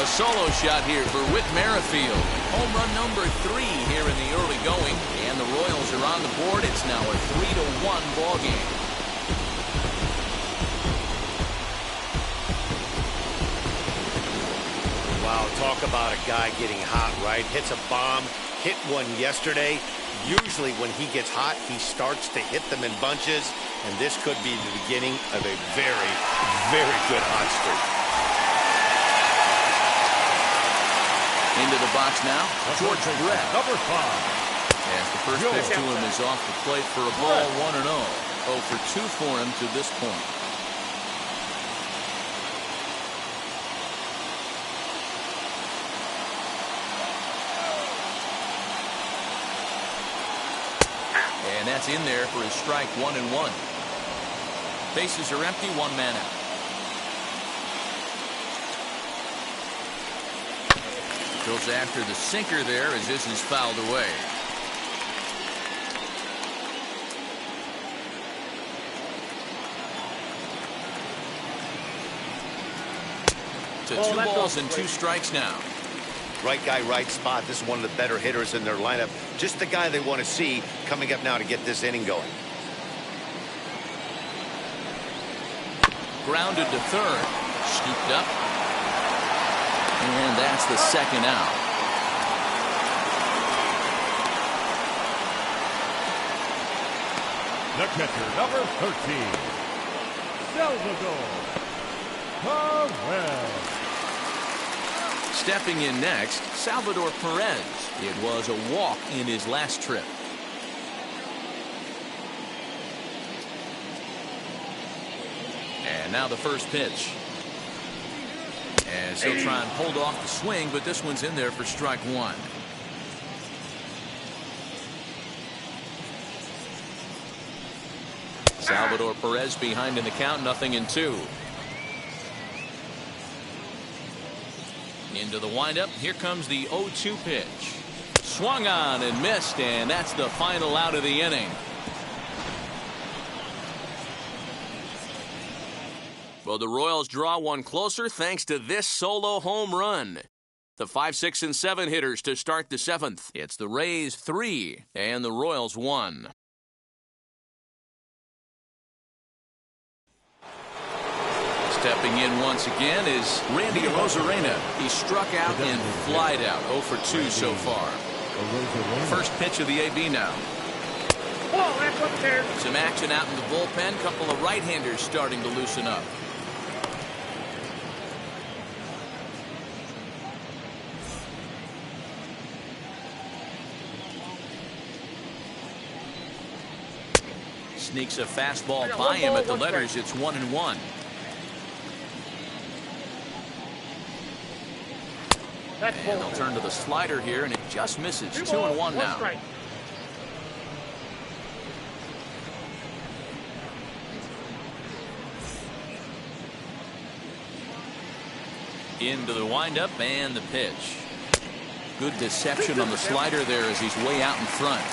Speaker 1: A solo shot here for Whit Merrifield. Home run number 3 here in the early going. And the Royals are on the board. It's now a 3-1 ball game.
Speaker 2: Wow, talk about a guy getting hot, right? Hits a bomb, hit one yesterday. Usually when he gets hot, he starts to hit them in bunches, and this could be the beginning of a very, very good hot streak.
Speaker 1: Into the box now, George Brett.
Speaker 3: Number 5.
Speaker 1: As the first pitch to him is off the plate for a ball, 1-0. 0 for 2 for him to this point. And that's in there for his strike, 1-1. Bases are empty, 1 man out. Goes after the sinker there as this is fouled away. To 2 balls and 2 strikes now.
Speaker 2: Right guy, right spot. This is one of the better hitters in their lineup. Just the guy they want to see coming up now to get this inning going.
Speaker 1: Grounded to third. Scooped up. And that's the second out.
Speaker 3: The catcher, number 13. Salvador Perez.
Speaker 1: Stepping in next, Salvador Perez. It was a walk in his last trip. And now the first pitch. As he'll try and hold off the swing, but this one's in there for strike 1. Salvador Perez behind in the count, 0-2. Into the windup. Here comes the 0-2 pitch. Swung on and missed, and that's the final out of the inning. Well, the Royals draw one closer thanks to this solo home run. The 5, 6, and 7 hitters to start the 7th. It's the Rays 3 and the Royals 1. Stepping in once again is Randy Arozarena. He struck out and flied out. 0 for 2 so far. First pitch of the AB now. Some action out in the bullpen. Couple of right-handers starting to loosen up. Sneaks a fastball by him at the letters. It's 1-1. And they'll turn to the slider here, and it just misses. 2-1 now. Into the windup and the pitch. Good deception on the slider there as he's way out in front.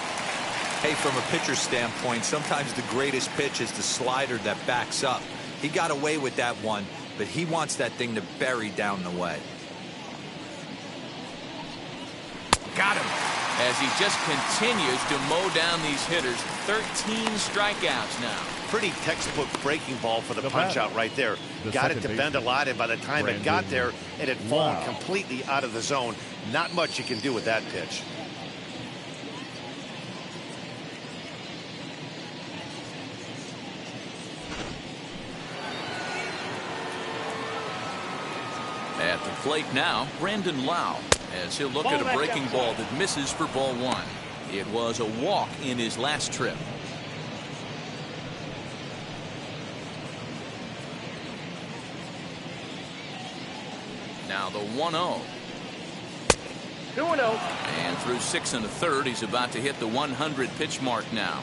Speaker 4: Hey, from a pitcher's standpoint, sometimes the greatest pitch is the slider that backs up. He got away with that one, but he wants that thing to bury down the way.
Speaker 1: Got him. As he just continues to mow down these hitters. 13 strikeouts now.
Speaker 2: Pretty textbook breaking ball for the punch out right there. Got it to bend a lot, and by the time it got there, it had fallen completely out of the zone. Not much you can do with that pitch.
Speaker 1: At the plate now, Brandon Lau, as he'll look at a breaking ball that misses for ball 1. It was a walk in his last trip. Now the 1-0.
Speaker 5: 2-0.
Speaker 1: And through 6 1/3, he's about to hit the 100 pitch mark now.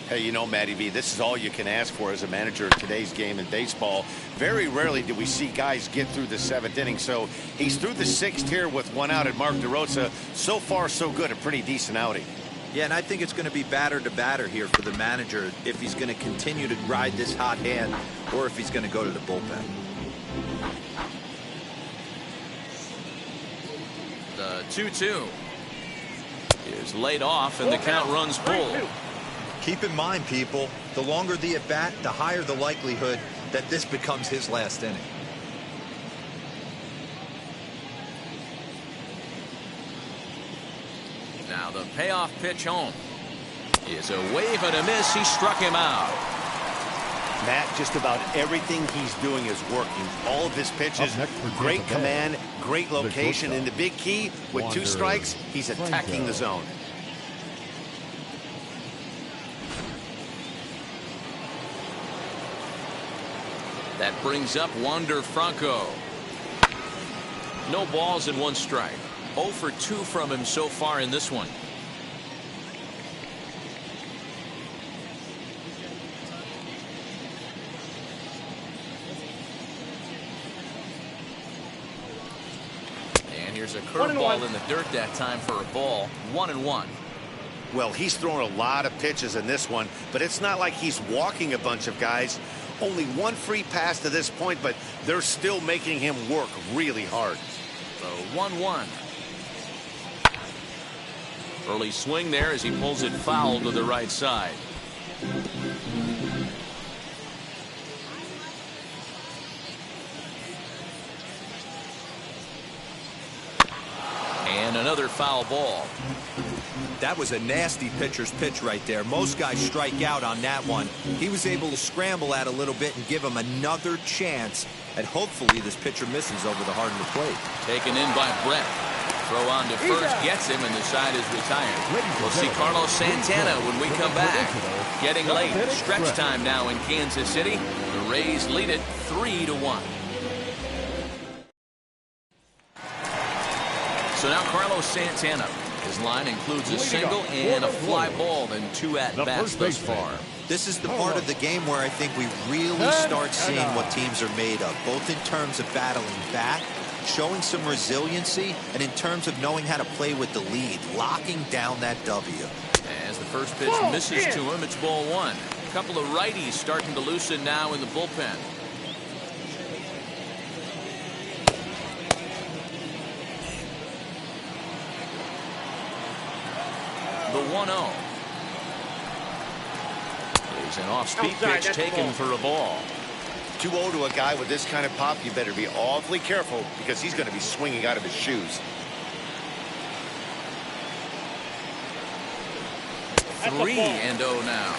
Speaker 2: Hey, you know, Matty V, this is all you can ask for as a manager in today's game in baseball. Very rarely do we see guys get through the 7th inning. So he's through the 6th here with 1 out at Mark DeRosa. So far, so good. A pretty decent outing.
Speaker 4: Yeah, and I think it's going to be batter to batter here for the manager if he's going to continue to ride this hot hand or if he's going to go to the bullpen.
Speaker 1: The 2-2 is laid off, and the count runs full.
Speaker 4: Keep in mind, people, the longer the at-bat, the higher the likelihood that this becomes his last inning.
Speaker 1: Now the payoff pitch home is a wave and a miss. He struck him out.
Speaker 2: Matt, just about everything he's doing is working. All of his pitches, great command, great location, and the big key, with 2 strikes, he's attacking the zone.
Speaker 1: That brings up Wander Franco. No balls and 1 strike. 0 for 2 from him so far in this one. And here's a curveball in the dirt that time for a ball. 1-1.
Speaker 2: Well, he's thrown a lot of pitches in this one, but it's not like he's walking a bunch of guys. Only 1 free pass to this point, but they're still making him work really hard.
Speaker 1: So 1-1. Early swing there as he pulls it foul to the right side. And another foul ball.
Speaker 4: That was a nasty pitcher's pitch right there. Most guys strike out on that one. He was able to scramble at a little bit and give him another chance. And hopefully this pitcher misses over the heart of the plate.
Speaker 1: Taken in by Brett. Throw on to first gets him, and the side is retired. We'll see Carlos Santana when we come back. Getting late. Stretch time now in Kansas City. The Rays lead it 3-1. So now Carlos Santana. His line includes a single and a fly ball and 2 at-bats thus far.
Speaker 4: This is the part of the game where I think we really start seeing what teams are made of, both in terms of battling back, showing some resiliency, and in terms of knowing how to play with the lead, locking down that W.
Speaker 1: As the first pitch misses to him, it's ball 1. A couple of righties starting to loosen now in the bullpen. The 1-0. Is an off-speed pitch taken for a ball.
Speaker 2: 2-0 to a guy with this kind of pop, you better be awfully careful because he's going to be swinging out of his shoes.
Speaker 1: 3-0 now.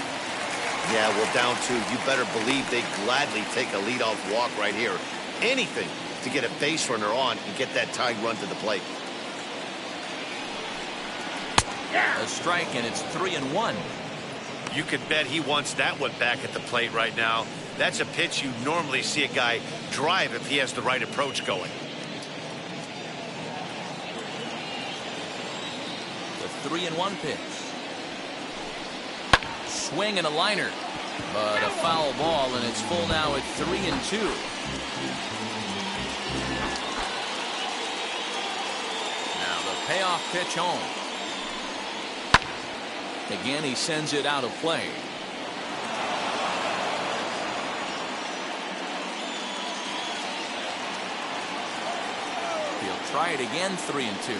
Speaker 2: Yeah, well, down 2. You better believe they gladly take a leadoff walk right here. Anything to get a base runner on and get that tying run to the plate.
Speaker 1: A strike, and it's 3-1.
Speaker 2: You could bet he wants that one back at the plate right now. That's a pitch you normally see a guy drive if he has the right approach going.
Speaker 1: The 3-1 pitch. Swing and a liner, but a foul ball, and it's full now at 3-2. Now the payoff pitch home. Again, he sends it out of play. He'll try it again. 3-2.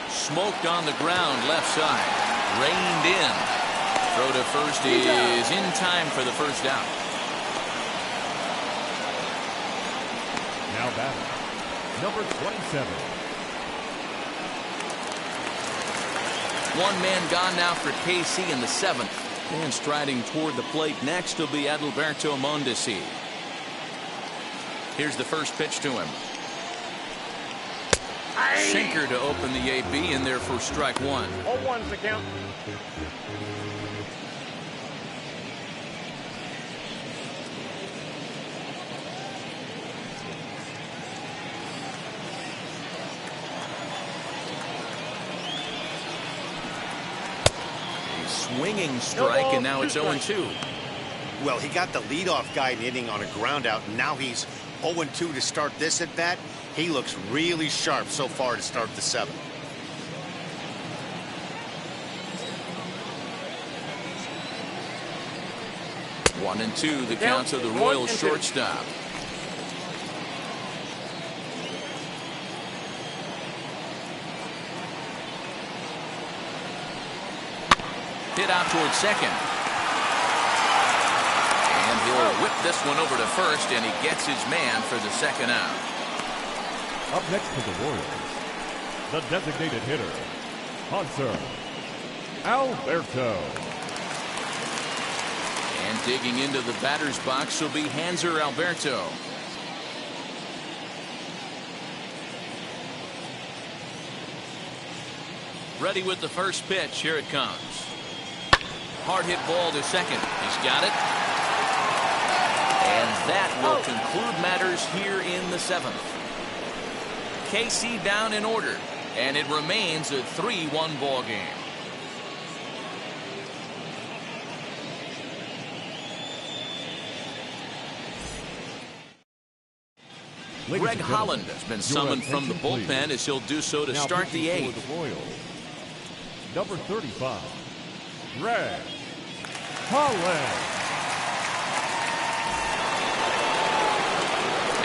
Speaker 1: Smoked on the ground, left side. Reined in. Throw to first is in time for the first out.
Speaker 3: Now batting, number 27.
Speaker 1: 1 man gone now for KC in the 7th. And striding toward the plate next will be Adalberto Mondesi. Here's the first pitch to him. Sinker to open the AB, in there for strike 1.
Speaker 5: 0-1's the count.
Speaker 1: Swinging strike, and now it's 0-2.
Speaker 2: Well, he got the leadoff guy hitting on a ground out, and now he's 0-2 to start this at bat. He looks really sharp so far to start the 7th.
Speaker 1: One and two, the count of the Royals shortstop. Hit out towards second. And he'll whip this one over to first, and he gets his man for the second out.
Speaker 3: Up next for the Royals, the designated hitter, Hanser Alberto.
Speaker 1: And digging into the batter's box will be Hanser Alberto. Ready with the first pitch. Here it comes. Hard hit ball to second. He's got it. And that will conclude matters here in the 7th. KC down in order, and it remains a 3-1 ball game. Greg Holland has been summoned from the bullpen as he'll do so to start the 8th.
Speaker 3: The Royals, number 35, Greg Holland.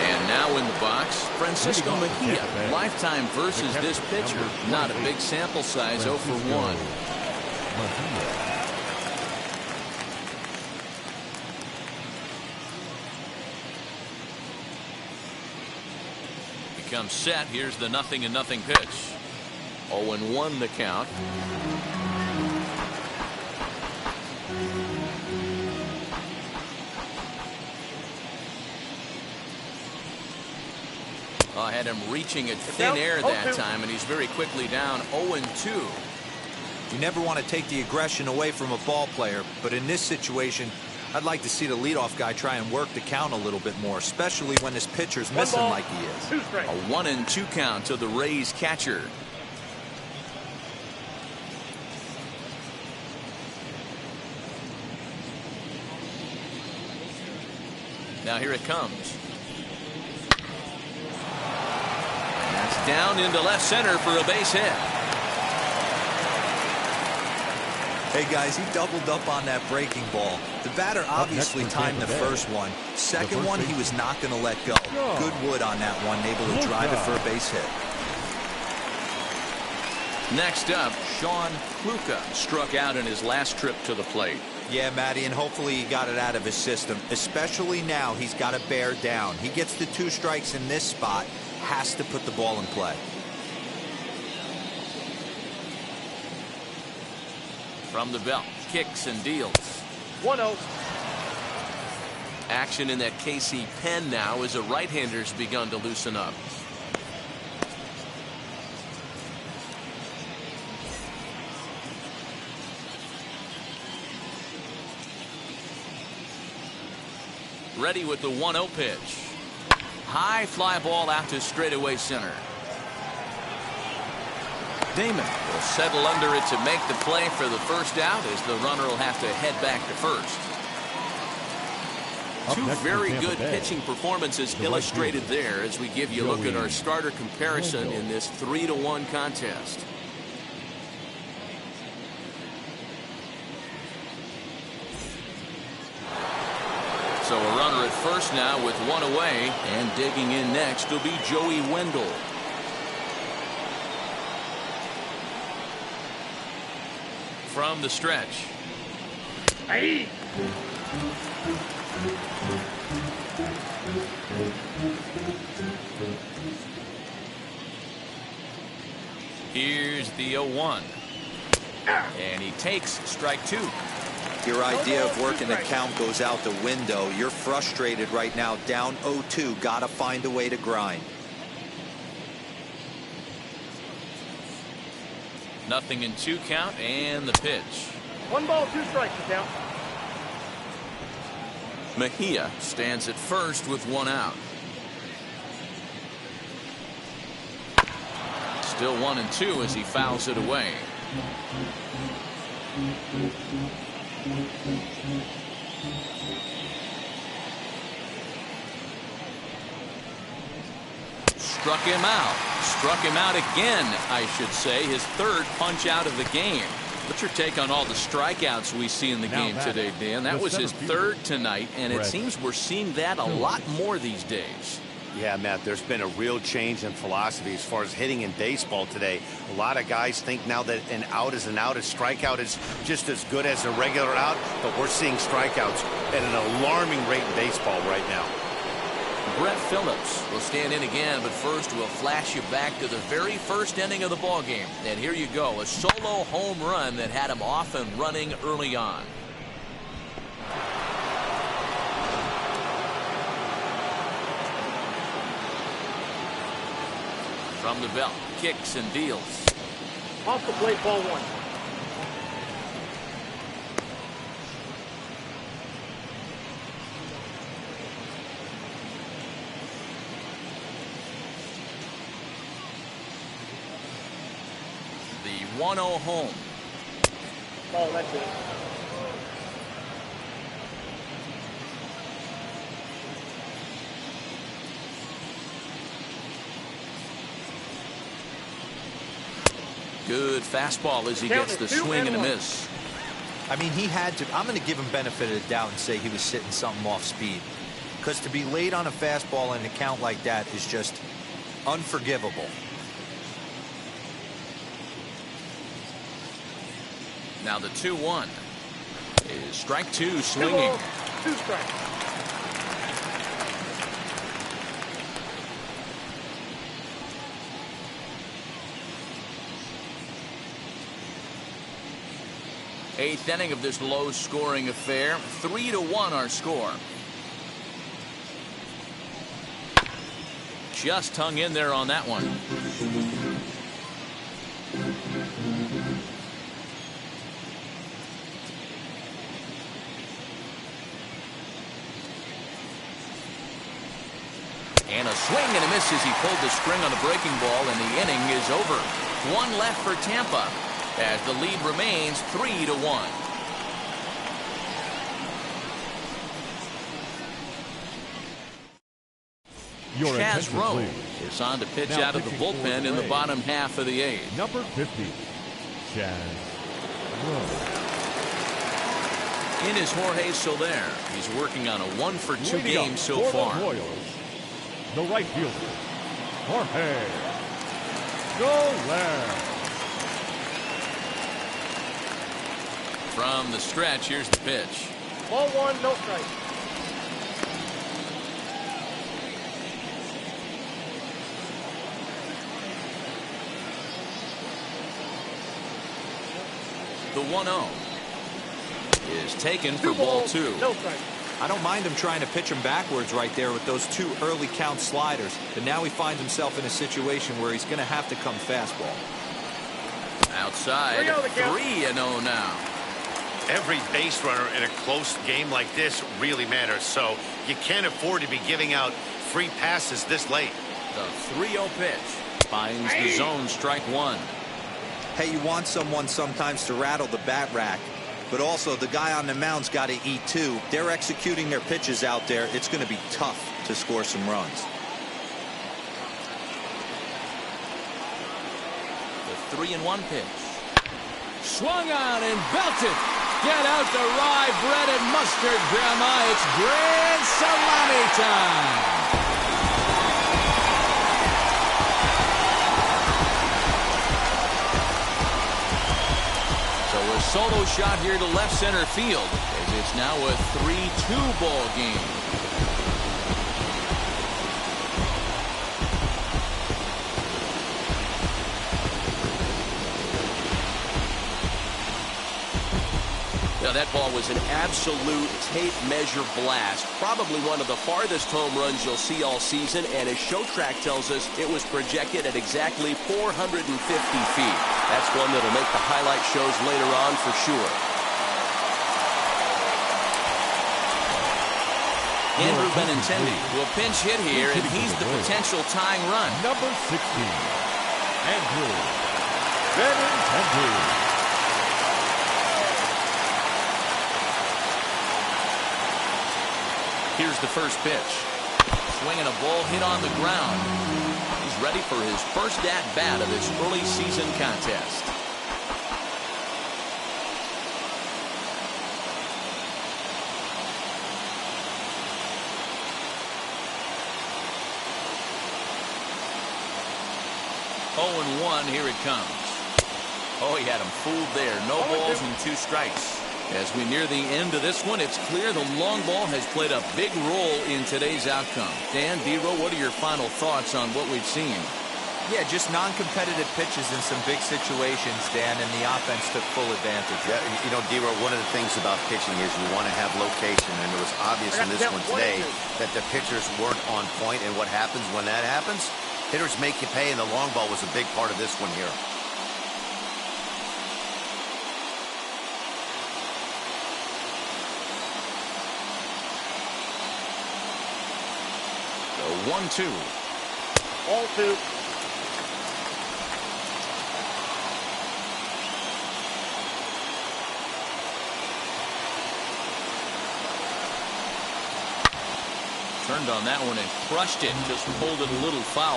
Speaker 1: And now in the box, Francisco Mejia. Lifetime versus this pitcher. Not a big sample size, 0 for 1. Comes set. Here's the 0-0 pitch. 0-1 the count. I had him reaching at thin air that time, and he's very quickly down 0-2.
Speaker 4: You never want to take the aggression away from a ball player, but in this situation, I'd like to see the leadoff guy try and work the count a little bit more, especially when this pitcher's missing like he is.
Speaker 1: A 1-2 count to the Rays catcher. Now here it comes. And that's down into left center for a base hit.
Speaker 4: Hey guys, he doubled up on that breaking ball. The batter obviously timed the first one. Second one, he was not going to let go. Good wood on that one, able to drive it for a base hit.
Speaker 1: Next up, Sean Kluka struck out in his last trip to the plate.
Speaker 4: Yeah, Matty, and hopefully he got it out of his system. Especially now, he's got to bear down. He gets the 2 strikes in this spot, has to put the ball in play.
Speaker 1: From the belt, kicks and deals.
Speaker 5: 1-0.
Speaker 1: Action in that KC pen now as a right-hander's begun to loosen up. Ready with the 1-0 pitch. High fly ball out to straightaway center. Damon will settle under it to make the play for the first out, as the runner will have to head back to first. 2 very good pitching performances illustrated there as we give you a look at our starter comparison in this 3-1 contest. So a runner at first now with 1 away, and digging in next will be Joey Wendell. From the stretch.
Speaker 5: Aye.
Speaker 1: Here's the 0-1. And he takes strike 2.
Speaker 4: Your idea of working the count goes out the window. You're frustrated right now, down 0-2. Got to find a way to grind.
Speaker 1: 0-2 count, and the pitch.
Speaker 5: 1 ball, 2 strikes the count.
Speaker 1: Mejia stands at first with 1 out. Still 1-2 as he fouls it away. Struck him out. Struck him out again, I should say. His 3rd punch out of the game. What's your take on all the strikeouts we see in the game today, Dan? That was his 3rd tonight, and it seems we're seeing that a lot more these days.
Speaker 2: Yeah, Matt, there's been a real change in philosophy as far as hitting in baseball today. A lot of guys think now that an out is an out, a strikeout is just as good as a regular out, but we're seeing strikeouts at an alarming rate in baseball right now.
Speaker 1: Brett Phillips will stand in again, but first we'll flash you back to the very first inning of the ball game. And here you go, a solo home run that had him off and running early on. From the belt, kicks and deals.
Speaker 5: Off the plate, ball 1.
Speaker 1: The 1-0 home.
Speaker 5: Ball, that's it.
Speaker 1: Good fastball as he gets the swing and a miss.
Speaker 4: I mean, he had to. I'm going to give him benefit of the doubt and say he was sitting something off speed. Because to be late on a fastball in a count like that is just unforgivable.
Speaker 1: Now the 2-1 is strike 2 swinging.
Speaker 5: 2 strikes.
Speaker 1: Eighth inning of this low-scoring affair. 3-1 our score. Just hung in there on that one. And a swing and a miss as he pulled the string on the breaking ball, and the inning is over. One left for Tampa, as the lead remains 3-1.
Speaker 3: Your
Speaker 1: Chaz
Speaker 3: attention,
Speaker 1: Rowe
Speaker 3: please.
Speaker 1: is on to pitch
Speaker 3: Now
Speaker 1: out of the
Speaker 3: pitching for
Speaker 1: bullpen
Speaker 3: the
Speaker 1: in the
Speaker 3: Rays.
Speaker 1: bottom half of the 8th.
Speaker 3: Number 50, Chaz Rowe.
Speaker 1: In is Jorge Soler. He's working on a 1-for-2
Speaker 3: Leading
Speaker 1: game
Speaker 3: up
Speaker 1: so
Speaker 3: for
Speaker 1: far.
Speaker 3: the Royals, the right fielder, Jorge Soler.
Speaker 1: From the stretch, here's the pitch.
Speaker 5: Ball 1, no strike.
Speaker 1: The 1-0 is taken for
Speaker 5: 2
Speaker 1: ball
Speaker 5: balls,
Speaker 1: 2.
Speaker 5: no strike.
Speaker 4: I don't mind him trying to pitch him backwards right there with those 2 early count sliders. But now he finds himself in a situation where he's going to have to come fastball.
Speaker 1: Outside, 3-0 now.
Speaker 2: Every base runner in a close game like this really matters, so you can't afford to be giving out free passes this late.
Speaker 1: The 3-0 pitch finds the zone, strike 1.
Speaker 4: Hey, you want someone sometimes to rattle the bat rack, but also the guy on the mound's got to eat too. They're executing their pitches out there. It's going to be tough to score some runs.
Speaker 1: The 3-1 pitch. Swung on and belted. Get out the rye bread and mustard, Grandma. It's grand salami time. So a solo shot here to left center field, as it's now a 3-2 ball game. Now that ball was an absolute tape measure blast. Probably one of the farthest home runs you'll see all season, and as Show Track tells us, it was projected at exactly 450 feet. That's one that'll make the highlight shows later on for sure. Andrew Benintendi will pinch hit here, and he's the potential tying run.
Speaker 3: Number 16, Andrew Benintendi.
Speaker 1: Here's the first pitch. Swinging a ball hit on the ground. He's ready for his first at-bat of this early season contest. Oh, and 1, here it comes. Oh, he had him fooled there. No balls and 2 strikes. As we near the end of this one, it's clear the long ball has played a big role in today's outcome. Dan, D-Row, what are your final thoughts on what we've seen?
Speaker 4: Yeah, just non-competitive pitches in some big situations, Dan, and the offense took full advantage.
Speaker 2: Yeah, you know, D-Row, one of the things about pitching is you want to have location, and it was obvious in this one today that the pitchers weren't on point, and what happens when that happens? Hitters make you pay, and the long ball was a big part of this one here.
Speaker 1: The 1-2.
Speaker 5: Ball 2.
Speaker 1: Turned on that one and crushed it. Just pulled it a little foul.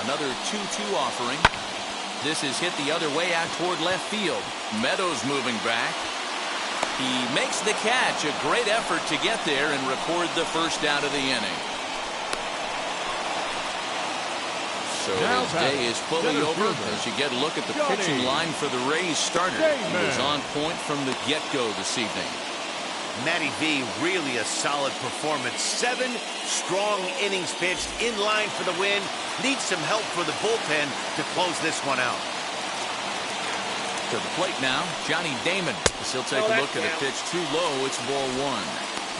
Speaker 1: Another 2-2 offering. This is hit the other way out toward left field. Meadows moving back. He makes the catch. A great effort to get there and record the first out of the inning. So his day is fully over as you get a look at the pitching line for the Rays starter. He was on point from the get-go this evening.
Speaker 2: Matty V, really a solid performance. 7 strong innings pitched, in line for the win. Needs some help for the bullpen to close this one out.
Speaker 1: To the plate now, Johnny Damon. As he'll take a look at a pitch too low. It's ball 1.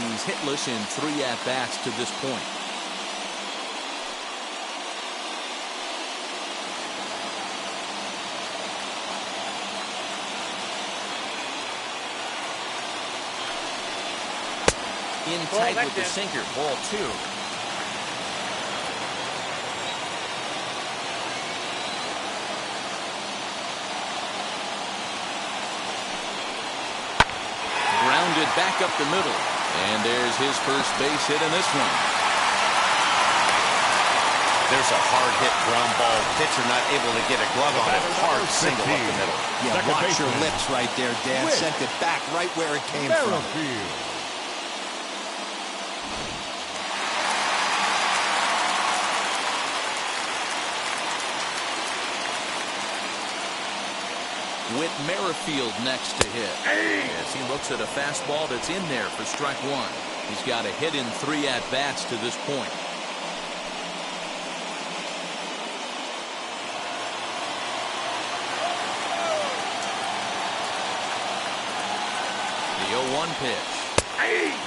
Speaker 1: He's hitless in 3 at-bats to this point. In tight with the sinker, ball 2. Grounded back up the middle. And there's his first base hit in this one.
Speaker 2: There's a hard hit ground ball. Pitcher not able to get a glove on it. Hard single up the middle.
Speaker 4: Yeah, watch your lips right there, Dan. Sent it back right where it came from.
Speaker 1: With Merrifield next to hit. As he looks at a fastball that's in there for strike 1. He's got a hit in 3 at-bats to this point. The 0-1 pitch.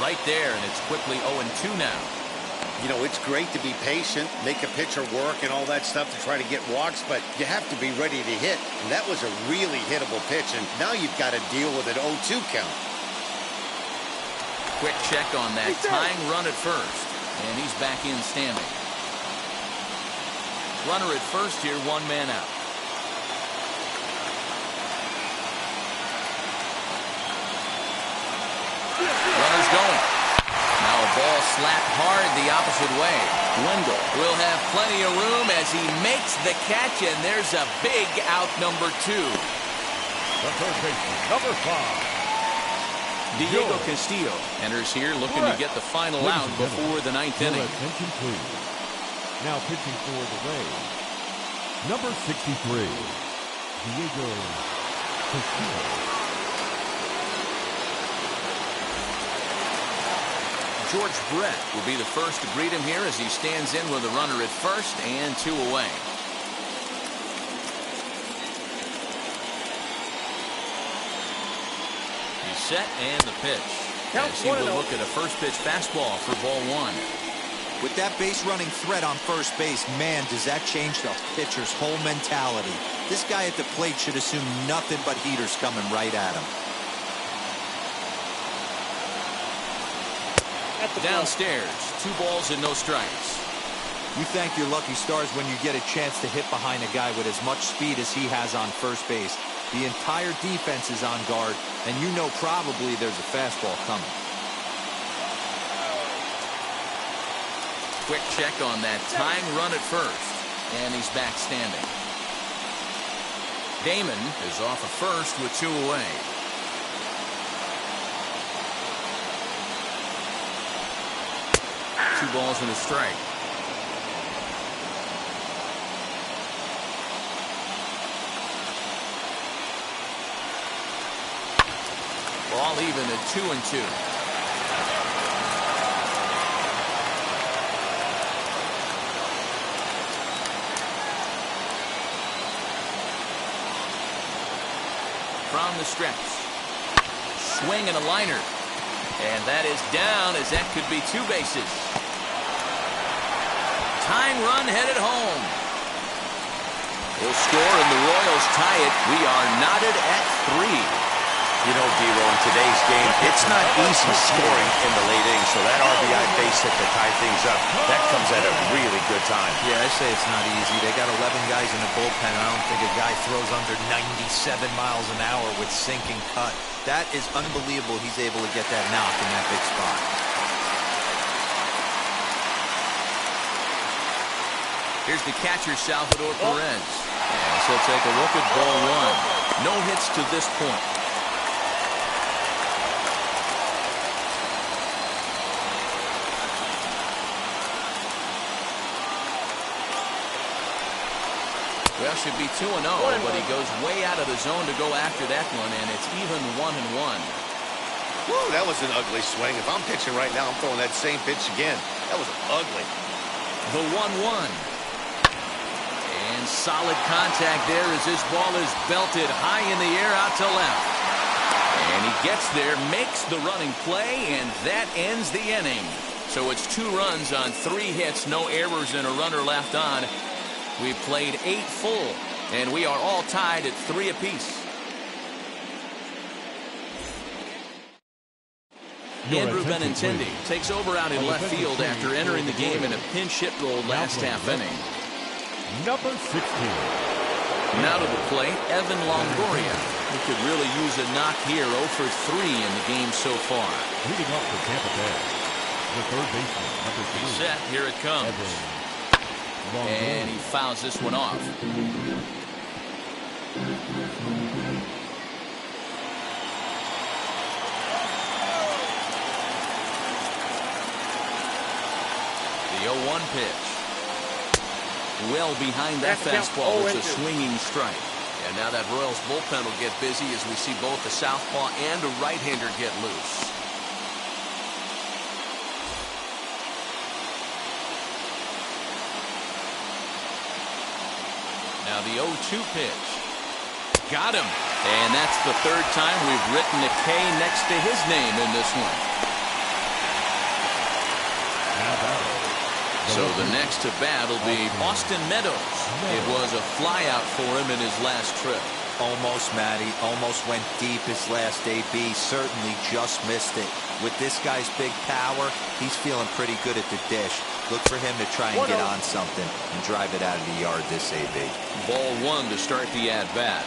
Speaker 1: Right there, and it's quickly 0-2 now.
Speaker 2: You know, it's great to be patient, make a pitcher work and all that stuff to try to get walks, but you have to be ready to hit. And that was a really hittable pitch, and now you've got to deal with an 0-2 count.
Speaker 1: Quick check on that tying run at first, and he's back in standing. Runner at first here, 1 man out. Runner's going. Now a ball slapped hard the opposite way. Wendell will have plenty of room as he makes the catch, and there's a big out, number 2.
Speaker 3: The third baseman, number 5.
Speaker 1: Diego Castillo enters here looking to get the final out before the 9th inning.
Speaker 3: Attention, please. Now pitching for the Rays, number 63, Diego Castillo.
Speaker 1: George Brett will be the first to greet him here as he stands in with a runner at first and 2 away. He's set and the pitch. As he will look at a first pitch fastball for ball 1.
Speaker 4: With that base running threat on first base, man, does that change the pitcher's whole mentality. This guy at the plate should assume nothing but heaters coming right at him.
Speaker 1: Downstairs, 2 balls and no strikes.
Speaker 4: You thank your lucky stars when you get a chance to hit behind a guy with as much speed as he has on first base. The entire defense is on guard, and you know probably there's a fastball coming.
Speaker 1: Quick check on that tying run at first, and he's back standing. Damon is off of first with 2 away. Two balls and a strike. Ball even at 2-2. From down the stretch. Swing and a liner. And that is down, as that could be 2 bases. Tying run headed home. He'll score and the Royals tie it. We are knotted at 3.
Speaker 2: You know, D-Row, in today's game, it's not easy scoring in the late innings, so that RBI base hit to tie things up, that comes at a really good time.
Speaker 4: Yeah, I say it's not easy. They got 11 guys in the bullpen. I don't think a guy throws under 97 miles an hour with sinking cut. That is unbelievable he's able to get that knock in that big spot.
Speaker 1: Here's the catcher, Salvador Perez. As he'll take a look at ball 1. No hits to this point. Well, should be 2-0, but he goes way out of the zone to go after that one, and it's even 1-1.
Speaker 2: Woo, that was an ugly swing. If I'm pitching right now, I'm throwing that same pitch again. That was ugly.
Speaker 1: The 1-1. And solid contact there as this ball is belted high in the air out to left. And he gets there, makes the running play, and that ends the inning. So it's 2 runs on 3 hits, no errors, and a runner left on. We've played 8 full, and we are all tied at 3 apiece. Andrew Benintendi takes over out in left field after entering the game in a pinch hit role last half inning.
Speaker 3: Number 16.
Speaker 1: Now to the plate, Evan Longoria, who could really use a knock here. 0 for 3 in the game so far.
Speaker 3: Leading off for Tampa Bay, the third baseman, number 3.
Speaker 1: He's set. Here it comes. And he fouls this one off. The 0-1 pitch. Well behind that fastball. It's a swinging strike. And now that Royals bullpen will get busy as we see both the southpaw and a right-hander get loose. Now the 0-2 pitch. Got him. And that's the 3rd time we've written a K next to his name in this one. So the next to bat will be Austin Meadows. It was a flyout for him in his last trip.
Speaker 4: Almost, Matty. Almost went deep his last AB. Certainly just missed it. With this guy's big power, he's feeling pretty good at the dish. Look for him to try and get on something and drive it out of the yard this AB.
Speaker 1: Ball 1 to start the at-bat.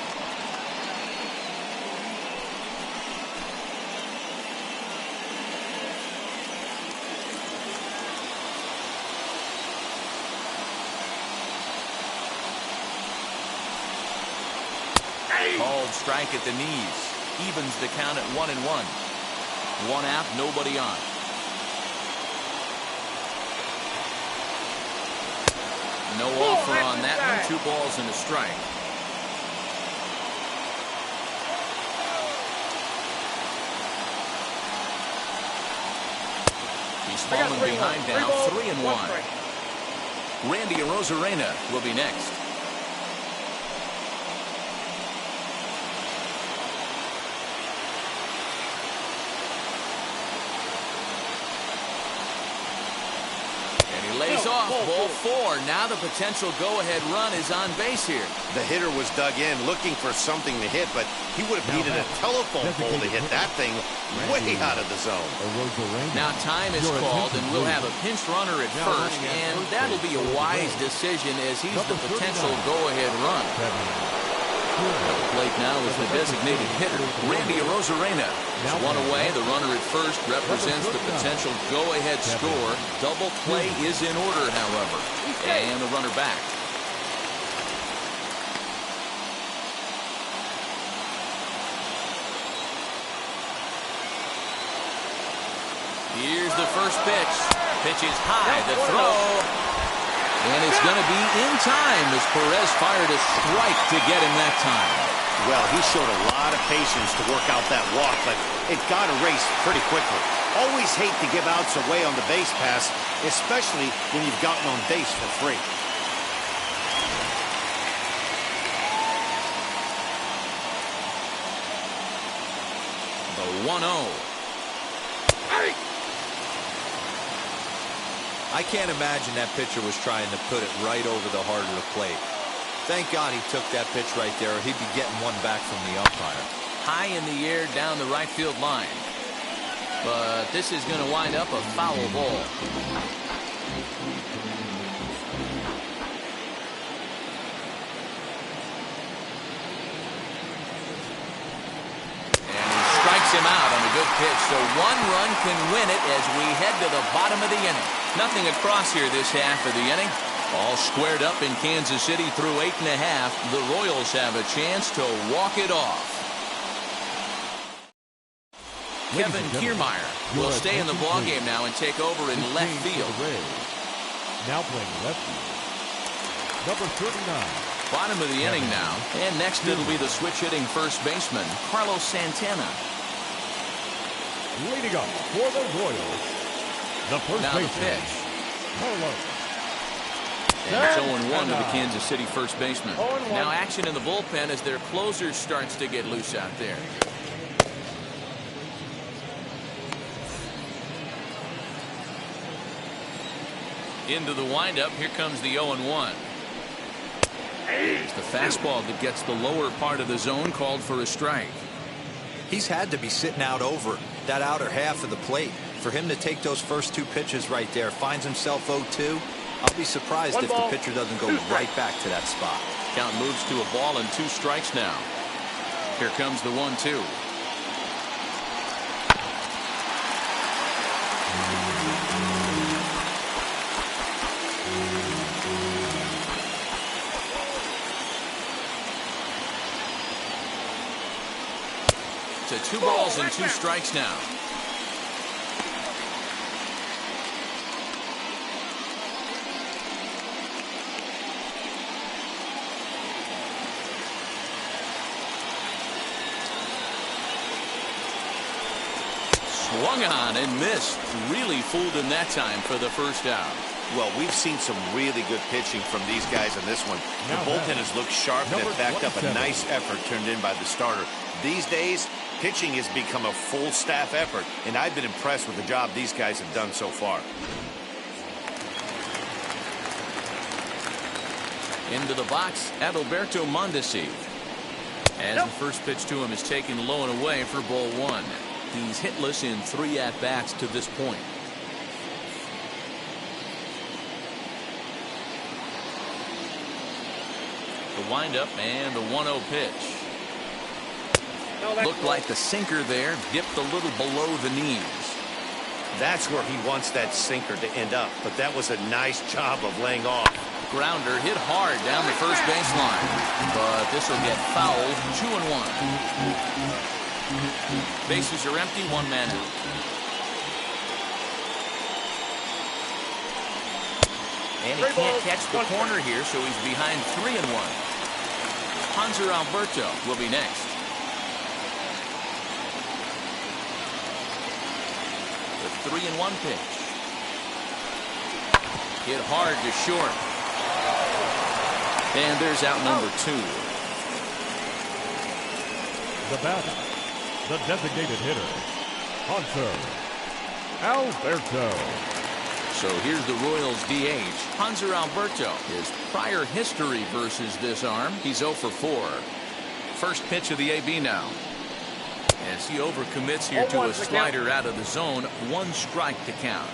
Speaker 1: Called strike at the knees. Evens the count at 1-1. 1 out, nobody on. No offer on that one. 2 balls and a strike. He's falling behind now. 3-1. Randy Arozarena will be next. Lays off. Ball 4. Now the potential go-ahead run is on base here.
Speaker 2: The hitter was dug in looking for something to hit, but he would have needed a telephone pole to hit that thing way out of the zone.
Speaker 1: Now time is called, and we'll have a pinch runner at first, and that'll be a wise decision as he's the potential go-ahead run. At the plate now is the designated hitter, Randy Arozarena. He's 1 away. The runner at first represents the potential go-ahead score. Double play is in order, however. And the runner back. Here's the first pitch. Pitch is high. The throw. And it's going to be in time as Perez fired a strike to get him that time.
Speaker 2: Well, he showed a lot of patience to work out that walk, but it got erased pretty quickly. Always hate to give outs away on the base pass, especially when you've gotten on base for free.
Speaker 1: 1-0.
Speaker 4: I can't imagine that pitcher was trying to put it right over the heart of the plate. Thank God he took that pitch right there, or he'd be getting one back from the umpire.
Speaker 1: High in the air down the right field line. But this is going to wind up a foul ball. And he strikes him out on a good pitch. So one run can win it as we head to the bottom of the inning. Nothing across here this half of the inning. All squared up in Kansas City through 8 1/2. The Royals have a chance to walk it off. Kevin Kiermaier will stay in the ballgame now and take over in left field.
Speaker 3: Now playing left field, number 39.
Speaker 1: Bottom of the inning now. And next it'll be the switch-hitting first baseman, Carlos Santana.
Speaker 3: Leading up for the Royals, the first
Speaker 1: Now the
Speaker 3: baseman,
Speaker 1: pitch.
Speaker 3: Carlos.
Speaker 1: And it's 0-1 to the Kansas City first baseman.
Speaker 5: 0-1.
Speaker 1: Now action in the bullpen as their closer starts to get loose out there. Into the windup. Here comes the 0-1. It's the fastball that gets the lower part of the zone, called for a strike.
Speaker 4: He's had to be sitting out over that outer half of the plate. For him to take those first two pitches right there, finds himself 0-2. I'll be surprised if the pitcher doesn't go right back to that spot.
Speaker 1: Count moves to a ball and 2 strikes now. Here comes the 1-2. To 2 balls and 2 strikes now. Swung on and missed. Really fooled him that time for the first out.
Speaker 2: Well, we've seen some really good pitching from these guys in this one. The
Speaker 3: Now
Speaker 2: bullpen has looked sharp and
Speaker 3: number
Speaker 2: it backed up a
Speaker 3: 27.
Speaker 2: nice effort turned in by the starter. These days, pitching has become a full staff effort, and I've been impressed with the job these guys have done so far.
Speaker 1: Into the box, Adalberto Mondesi. As the first pitch to him is taken low and away for ball 1. He's hitless in 3 at-bats to this point. The windup and the 1-0 pitch. Looked like the sinker there dipped a little below the knees.
Speaker 2: That's where he wants that sinker to end up, but that was a nice job of laying off.
Speaker 1: Grounder hit hard down the first baseline, but this will get fouled. 2-1. Bases are empty, 1 man out. And he can't catch the corner here, so he's behind 3-1. Hanser Alberto will be next. The 3-1 pitch. Hit hard to short. And there's out number 2.
Speaker 3: The batter, the designated hitter, Hanser Alberto.
Speaker 1: So here's the Royals DH, Hanser Alberto. His prior history versus this arm, he's 0 for 4. First pitch of the AB now. As he overcommits here to a slider out of the zone, 1 strike to count.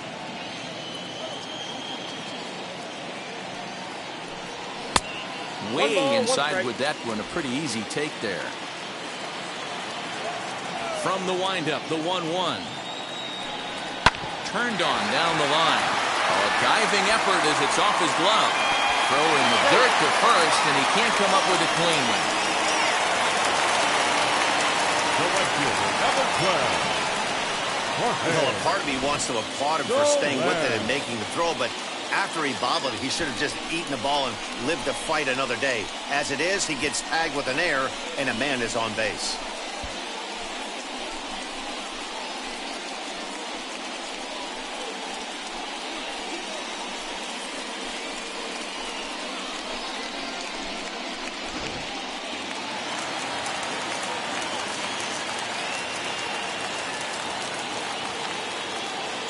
Speaker 1: Way inside with that one, a pretty easy take there. From the windup, the 1-1. Turned on down the line. A diving effort as it's off his glove. Throw in the dirt to first, and he can't come up with a clean one.
Speaker 3: The right fielder, number 12.
Speaker 2: Well, a part of me wants to applaud him for staying with it and making the throw, but after he bobbled it, he should have just eaten the ball and lived to fight another day. As it is, he gets tagged with an error, and a man is on base.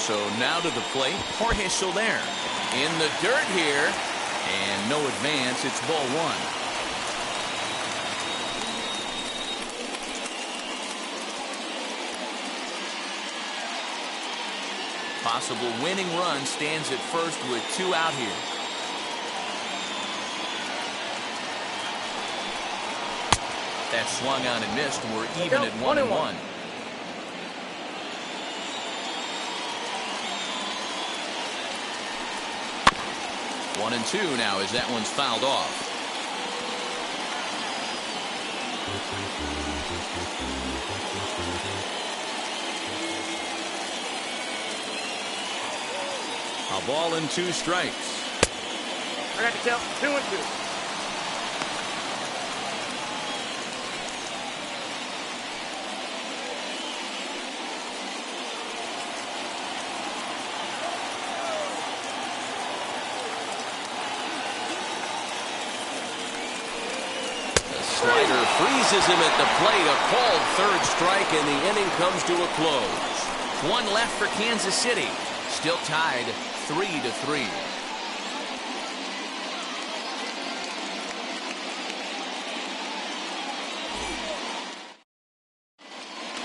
Speaker 1: So now to the plate, Jorge Soler. In the dirt here, and no advance. It's ball one. Possible winning run stands at first with 2 out here. That swung on and missed. We're even at 1-1. One and two now as that one's fouled off. A ball and 2 strikes.
Speaker 5: I got to count 2-2.
Speaker 1: Slider freezes him at the plate. A called 3rd strike, and the inning comes to a close. 1 left for Kansas City. Still tied 3-3.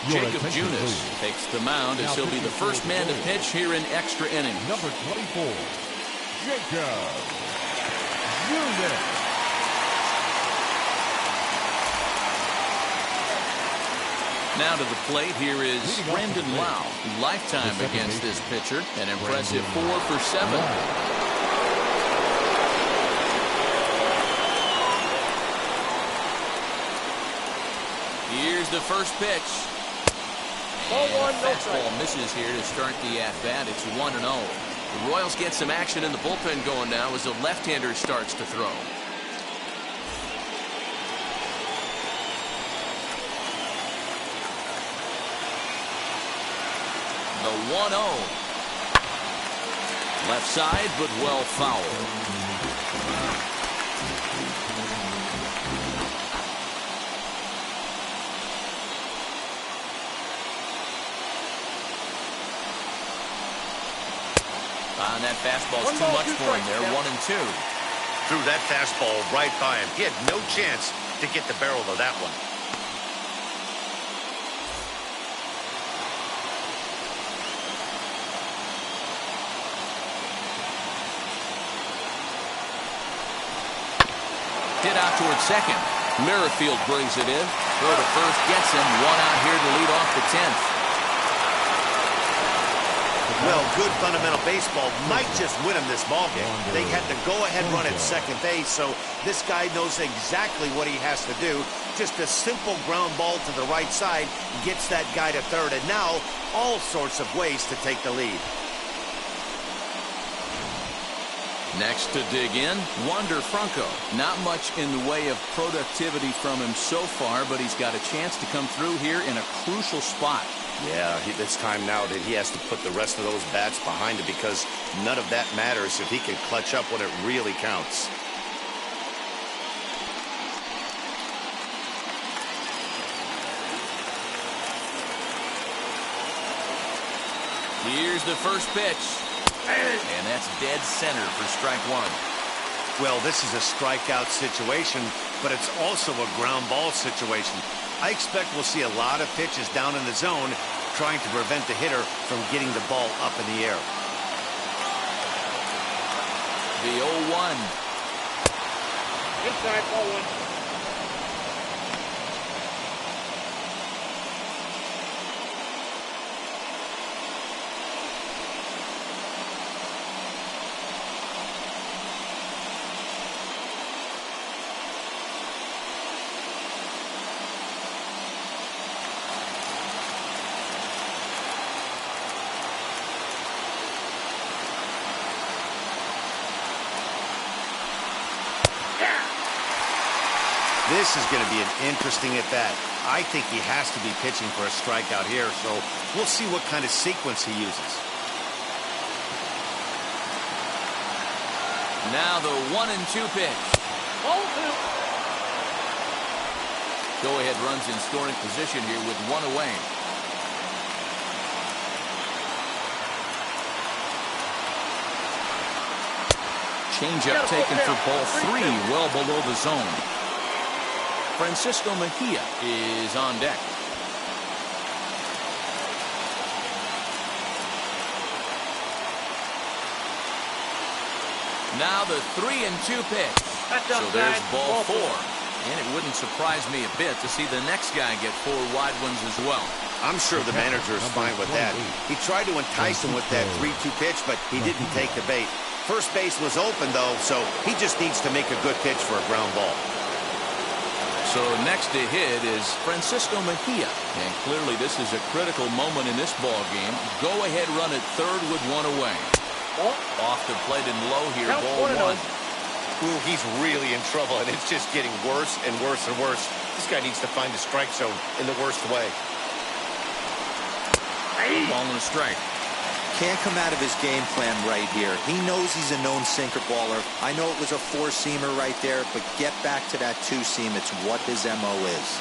Speaker 1: Jacob Junis takes the mound as he'll be the first man to pitch here in extra innings.
Speaker 3: Number 24, Jacob Junis.
Speaker 1: Now to the plate, here is Brendan Lau. Lifetime against this pitcher. An impressive 4 for 7. Here's the first pitch.
Speaker 5: Ball one, no
Speaker 1: fastball misses here to start the at-bat. It's 1-0. The Royals get some action in the bullpen going now as the left-hander starts to throw. The 1-0. Left side, but well fouled. That fastball's too much for him there. 1-2.
Speaker 2: Threw that fastball right by him. He had no chance to get the barrel of that one.
Speaker 1: Hit out towards second. Merrifield brings it in. Throw to first gets him. 1 out here to lead off the 10th.
Speaker 2: Well, good fundamental baseball might just win him this ballgame. They had the go-ahead run at second base, so this guy knows exactly what he has to do. Just a simple ground ball to the right side gets that guy to third, and now all sorts of ways to take the lead.
Speaker 1: Next to dig in, Wander Franco. Not much in the way of productivity from him so far, but he's got a chance to come through here in a crucial spot.
Speaker 2: Yeah, it's time now that he has to put the rest of those bats behind him because none of that matters if he can clutch up when it really counts.
Speaker 1: Here's the first pitch. And that's dead center for strike 1.
Speaker 2: Well, this is a strikeout situation, but it's also a ground ball situation. I expect we'll see a lot of pitches down in the zone trying to prevent the hitter from getting the ball up in the air.
Speaker 1: The 0-1.
Speaker 5: Inside, ball 1.
Speaker 2: This is going to be an interesting at-bat. I think he has to be pitching for a strikeout here, so we'll see what kind of sequence he uses.
Speaker 1: Now the 1-2 pitch.
Speaker 5: Ball 2.
Speaker 1: Go-ahead runs in scoring position here with 1 away. Changeup taken for ball 3, well below the zone. Francisco Mejia is on deck. Now the 3-2 pitch. So there's ball 4. And it wouldn't surprise me a bit to see the next guy get 4 wide ones as well.
Speaker 2: I'm sure the manager is fine with that. He tried to entice him with that 3-2 pitch, but he didn't take the bait. First base was open, though, so he just needs to make a good pitch for a ground ball.
Speaker 1: So next to hit is Francisco Mejia. And clearly this is a critical moment in this ball game. Go ahead run at third with 1 away. Off the plate and low here, ball 1.
Speaker 2: Ooh, he's really in trouble, and it's just getting worse and worse and worse. This guy needs to find the strike zone in the worst way.
Speaker 1: Ball and a strike.
Speaker 4: Can't come out of his game plan right here. He knows he's a known sinker baller. I know it was a 4-seamer right there, but get back to that 2-seam. It's what his MO is.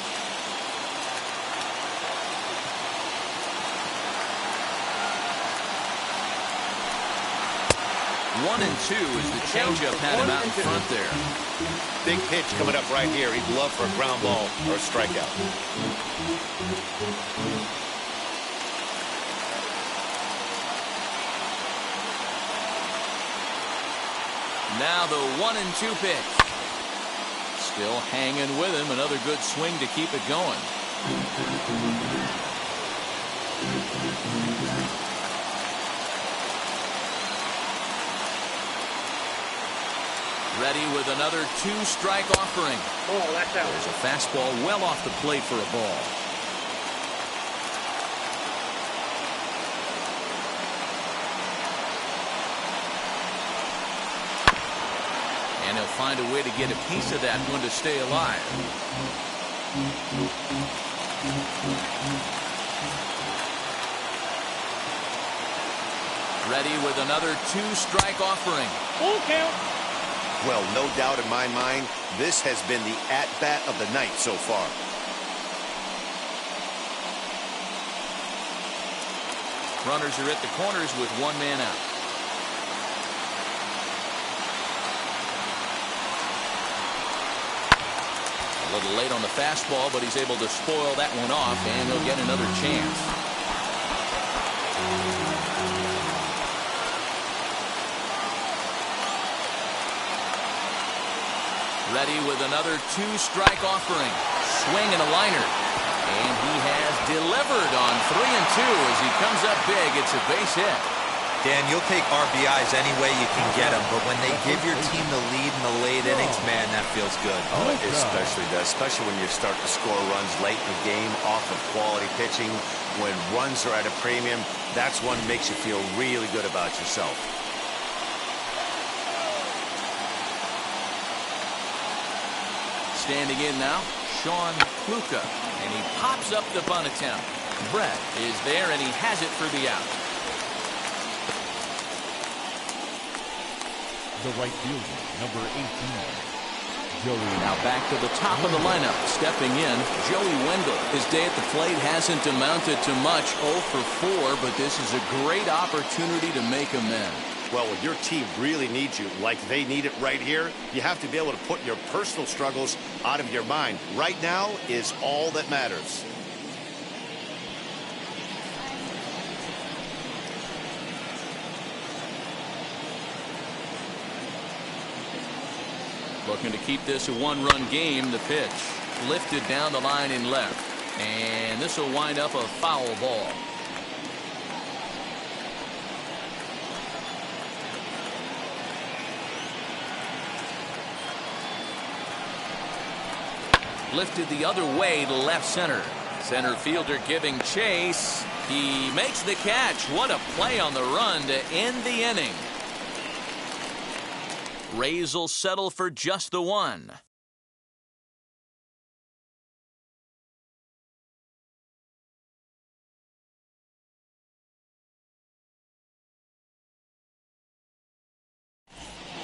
Speaker 1: One and 2 as the changeup had him out in front there.
Speaker 2: Big pitch coming up right here. He'd love for a ground ball or a strikeout.
Speaker 1: Now the 1-2 pitch. Still hanging with him. Another good swing to keep it going. Ready with another 2-strike offering.
Speaker 5: Oh, that's out.
Speaker 1: There's a fastball well off the plate for a ball. And he'll find a way to get a piece of that one to stay alive. Ready with another 2-strike offering.
Speaker 5: Full count.
Speaker 2: Well, no doubt in my mind, this has been the at-bat of the night so far.
Speaker 1: Runners are at the corners with 1 man out. A little late on the fastball, but he's able to spoil that one off, and he'll get another chance. Ready with another 2-strike offering. Swing and a liner. And he has delivered on 3-2 as he comes up big. It's a base hit.
Speaker 4: Dan, you'll take RBIs any way you can get them, but when they give your team the lead in the late innings, man, that feels good.
Speaker 2: Oh, it especially does, especially when you start to score runs late in the game off of quality pitching. When runs are at a premium, that's one that makes you feel really good about yourself.
Speaker 1: Standing in now, Sean Kluka, and he pops up the bunt attempt. Brett is there, and he has it for the out.
Speaker 3: The right fielder, number 18, Joey.
Speaker 1: Now back to the top of the lineup. Stepping in, Joey Wendell. His day at the plate hasn't amounted to much, 0 for 4, but this is a great opportunity to make amends.
Speaker 2: Well, when your team really needs you, like they need it right here, you have to be able to put your personal struggles out of your mind. Right now is all that matters.
Speaker 1: Looking to keep this a 1-run game. The pitch lifted down the line in left, and this will wind up a foul ball. Lifted the other way to left center. Center fielder giving chase. He makes the catch. What a play on the run to end the inning. Rays will settle for just the 1.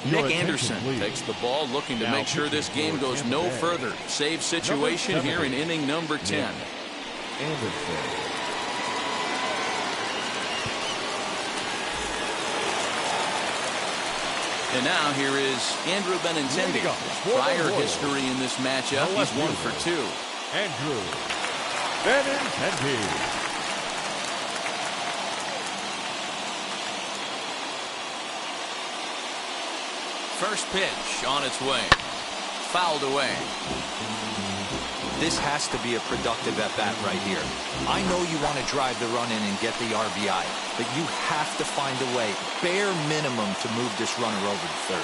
Speaker 1: Nick Anderson takes the ball, looking to make sure this game goes no further. Save situation here in inning number 10. And now here is Andrew Benintendi. Prior history in this matchup, he's 1 for 2.
Speaker 3: Andrew Benintendi.
Speaker 1: First pitch on its way. Fouled away.
Speaker 4: This has to be a productive at-bat right here. I know you want to drive the run in and get the RBI, but you have to find a way, bare minimum, to move this runner over to third.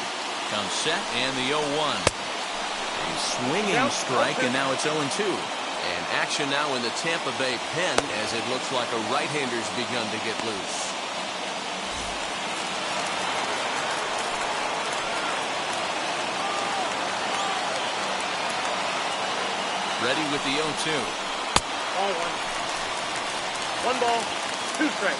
Speaker 1: Comes set and the 0-1. A swinging strike, and now it's 0-2. And action now in the Tampa Bay pen as it looks like a right-hander's begun to get loose. Ready with the 0-2.
Speaker 5: Ball 1. 1 ball, 2 strikes.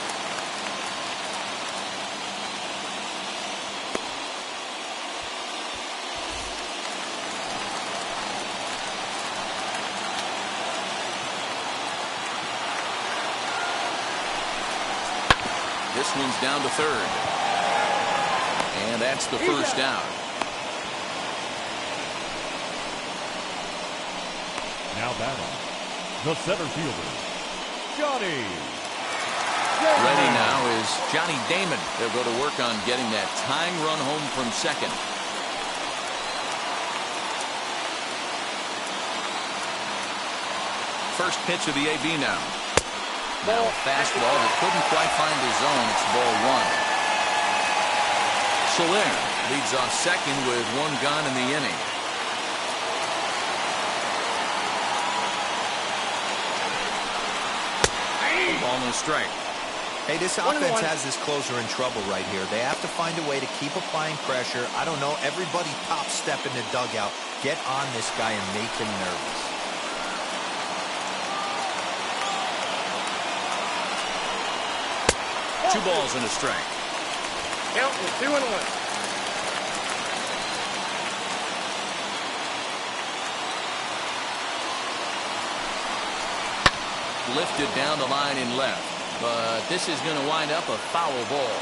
Speaker 1: This one's down to third. And that's the first out.
Speaker 3: Now batting, the center fielder, Johnny.
Speaker 1: Ready now is Johnny Damon. They'll go to work on getting that tying run home from second. First pitch of the AB now. Now a fastball that couldn't quite find the zone. It's ball 1. Soler leads off second with 1 gone in the inning. Ball and a strike.
Speaker 4: Hey, this offense has this closer in trouble right here. They have to find a way to keep applying pressure. I don't know, everybody top step in the dugout. Get on this guy and make him nervous.
Speaker 1: Two balls and a strike.
Speaker 5: Count is 2-1.
Speaker 1: Lifted down the line in left, but this is going to wind up a foul ball.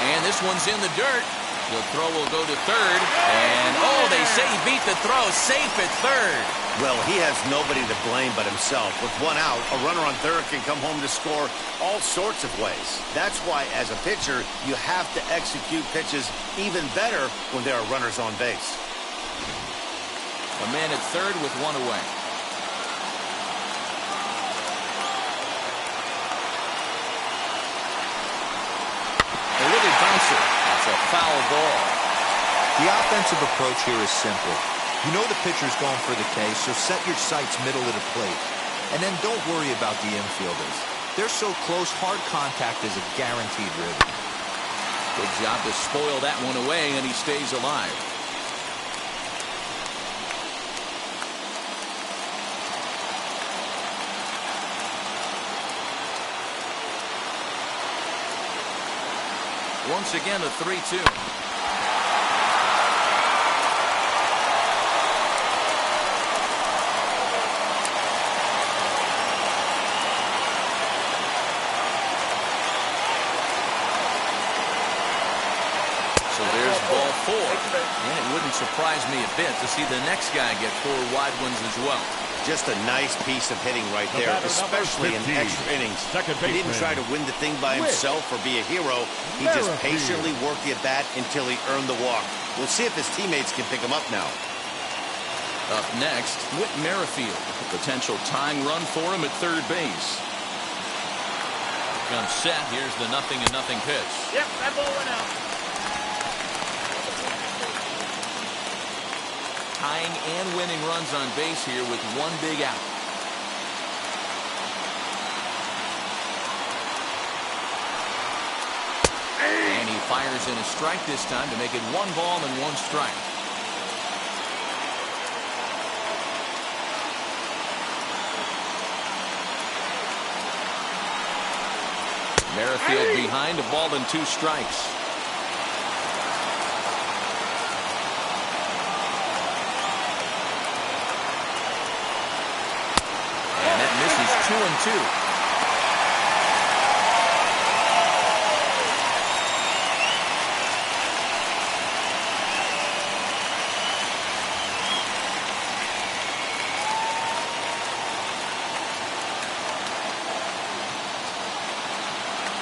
Speaker 1: And this one's in the dirt. The throw will go to third, and oh, they say he beat the throw. Safe at third.
Speaker 2: Well, he has nobody to blame but himself. With 1 out, a runner on third can come home to score all sorts of ways. That's why, as a pitcher, you have to execute pitches even better when there are runners on base.
Speaker 1: A man at third with 1 away. A little bouncer. That's a foul ball.
Speaker 4: The offensive approach here is simple. You know the pitcher's going for the K, so set your sights middle of the plate. And then don't worry about the infielders. They're so close, hard contact is a guaranteed ribby.
Speaker 1: Good job to spoil that one away, and he stays alive. Once again, a 3-2. So there's ball 4. And it wouldn't surprise me a bit to see the next guy get 4 wide ones as well.
Speaker 2: Just a nice piece of hitting right there, especially in extra innings. He didn't try to win the thing by himself or be a hero. He just patiently worked the at-bat until he earned the walk. We'll see if his teammates can pick him up now.
Speaker 1: Up next, Whit Merrifield. A potential tying run for him at third base. Comes set. Here's the 0-0 pitch.
Speaker 5: Yep, that ball went out.
Speaker 1: Tying and winning runs on base here with 1 big out. And he fires in a strike this time to make it 1 ball and 1 strike. Merrifield behind, a ball and 2 strikes. 2-2.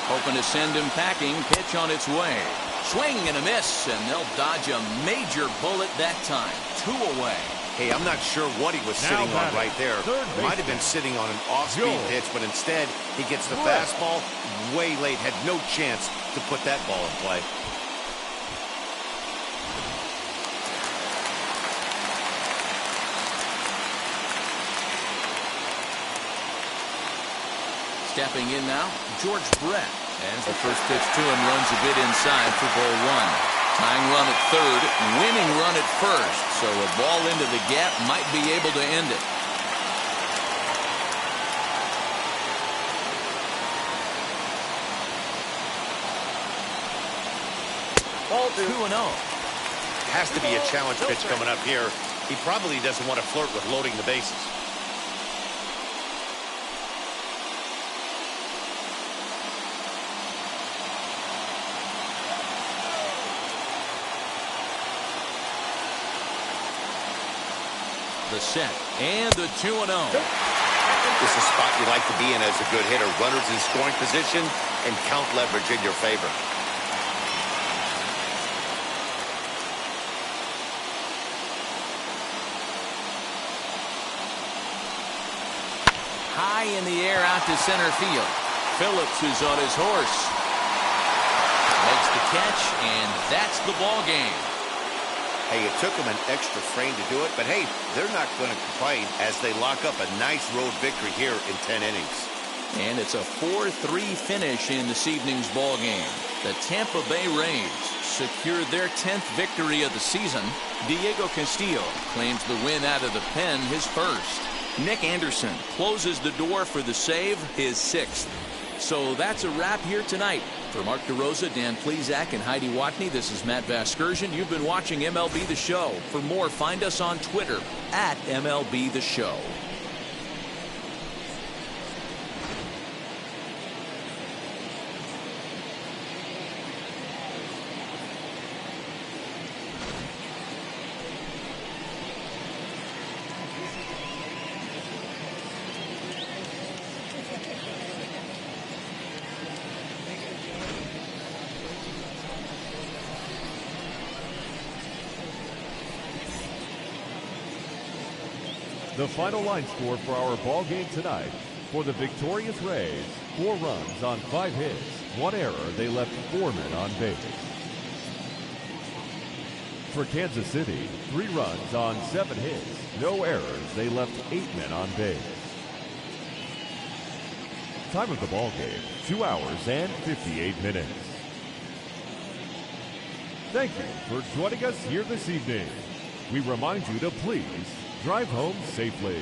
Speaker 1: Hoping to send him packing. Pitch on its way. Swing and a miss, and they'll dodge a major bullet that time. 2 away.
Speaker 2: Hey, I'm not sure what he was sitting on right there. Might have been sitting on an off-speed pitch, but instead he gets the fastball way late. Had no chance to put that ball in play.
Speaker 1: Stepping in now, George Brett. As the first pitch to him runs a bit inside for ball 1. Tying run at third, winning run at first. So a ball into the gap might be able to end it.
Speaker 5: Ball
Speaker 1: 2-0.
Speaker 2: Has to be a challenge pitch coming up here. He probably doesn't want to flirt with loading the bases.
Speaker 1: The set and the 2-0.
Speaker 2: This is a spot you like to be in as a good hitter. Runners in scoring position and count leverage in your favor.
Speaker 1: High in the air out to center field. Phillips is on his horse. Makes the catch, and that's the ball game.
Speaker 2: Hey, it took them an extra frame to do it, but hey, they're not going to complain as they lock up a nice road victory here in 10 innings.
Speaker 1: And it's a 4-3 finish in this evening's ball game. The Tampa Bay Rays secured their 10th victory of the season. Diego Castillo claims the win out of the pen, his first. Nick Anderson closes the door for the save, his 6th. So that's a wrap here tonight. For Mark DeRosa, Dan Plesac, and Heidi Watney, this is Matt Vasgersian. You've been watching MLB The Show. For more, find us on Twitter at MLB The Show.
Speaker 3: The final line score for our ball game tonight. For the victorious Rays, 4 runs on 5 hits, 1 error. They left 4 men on base. For Kansas City, 3 runs on 7 hits, no errors. They left 8 men on base. Time of the ball game, 2 hours and 58 minutes. Thank you for joining us here this evening. We remind you to please drive home safely.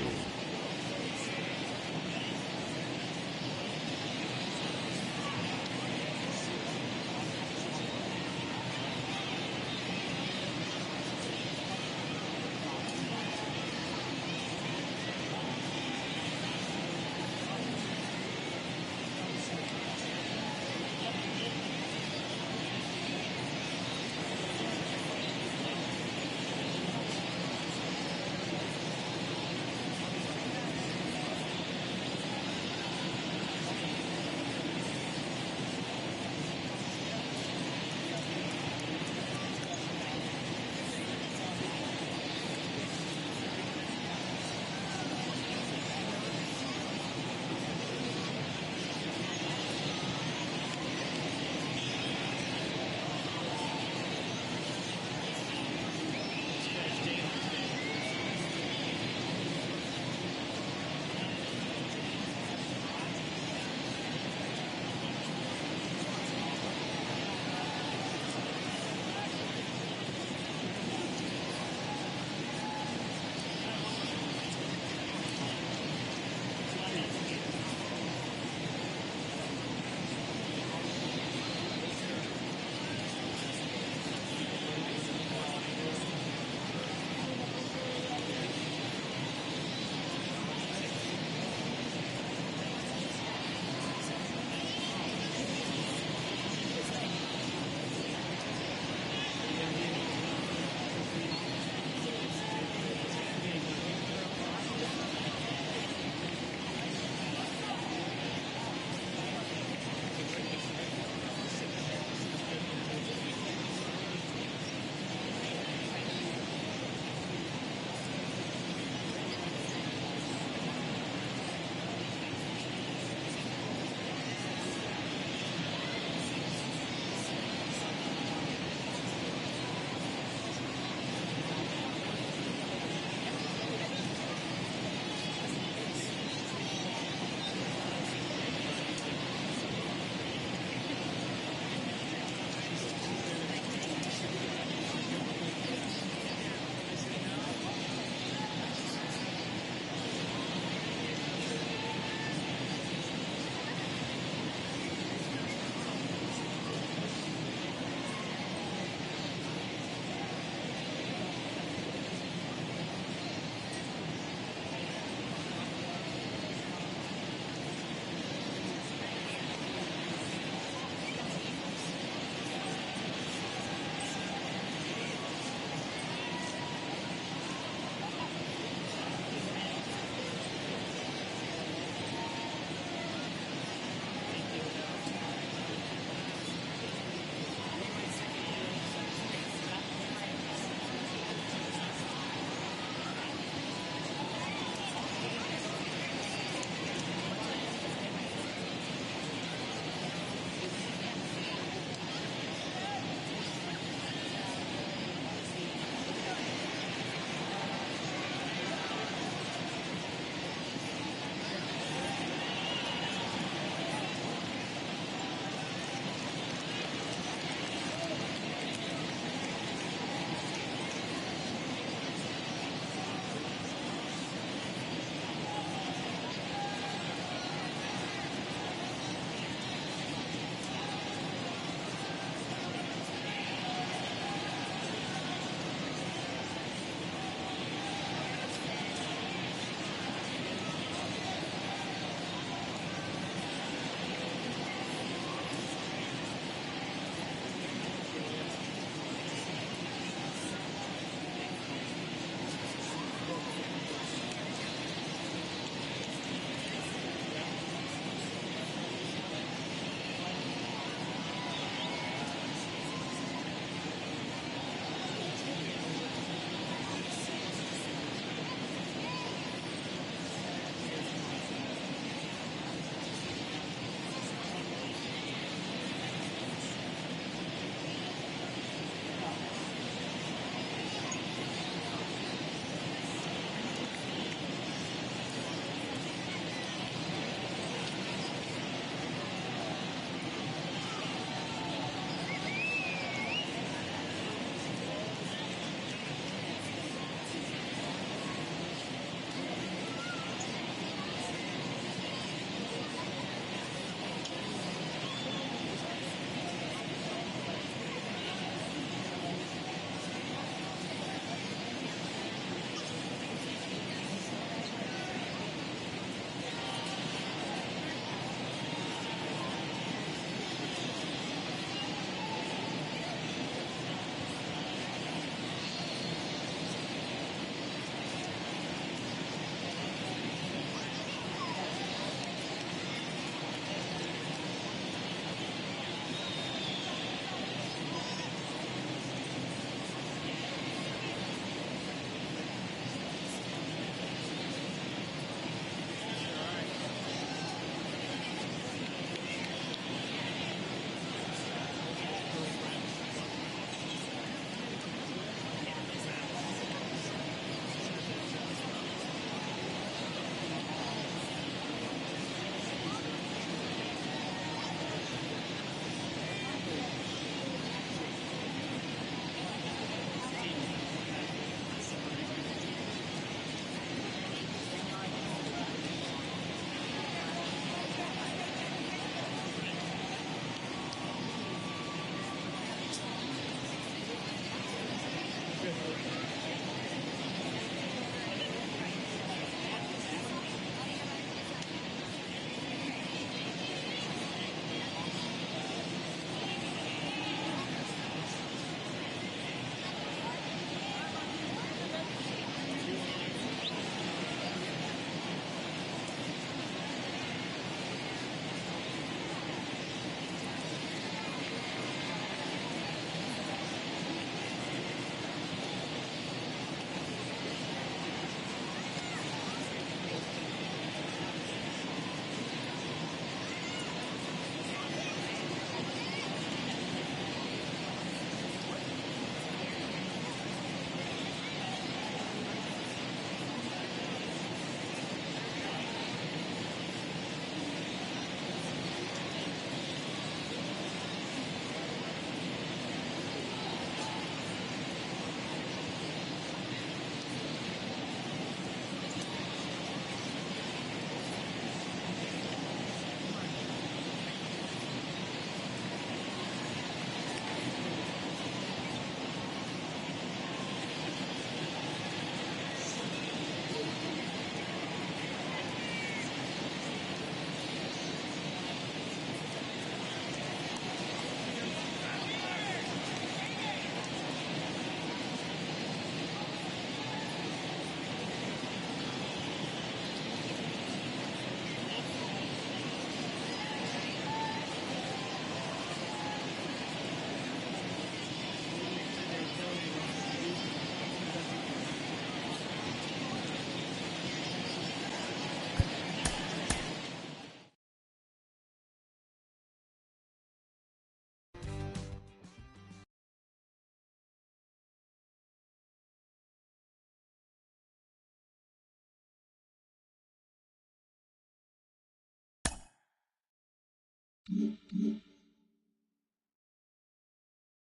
Speaker 3: 1.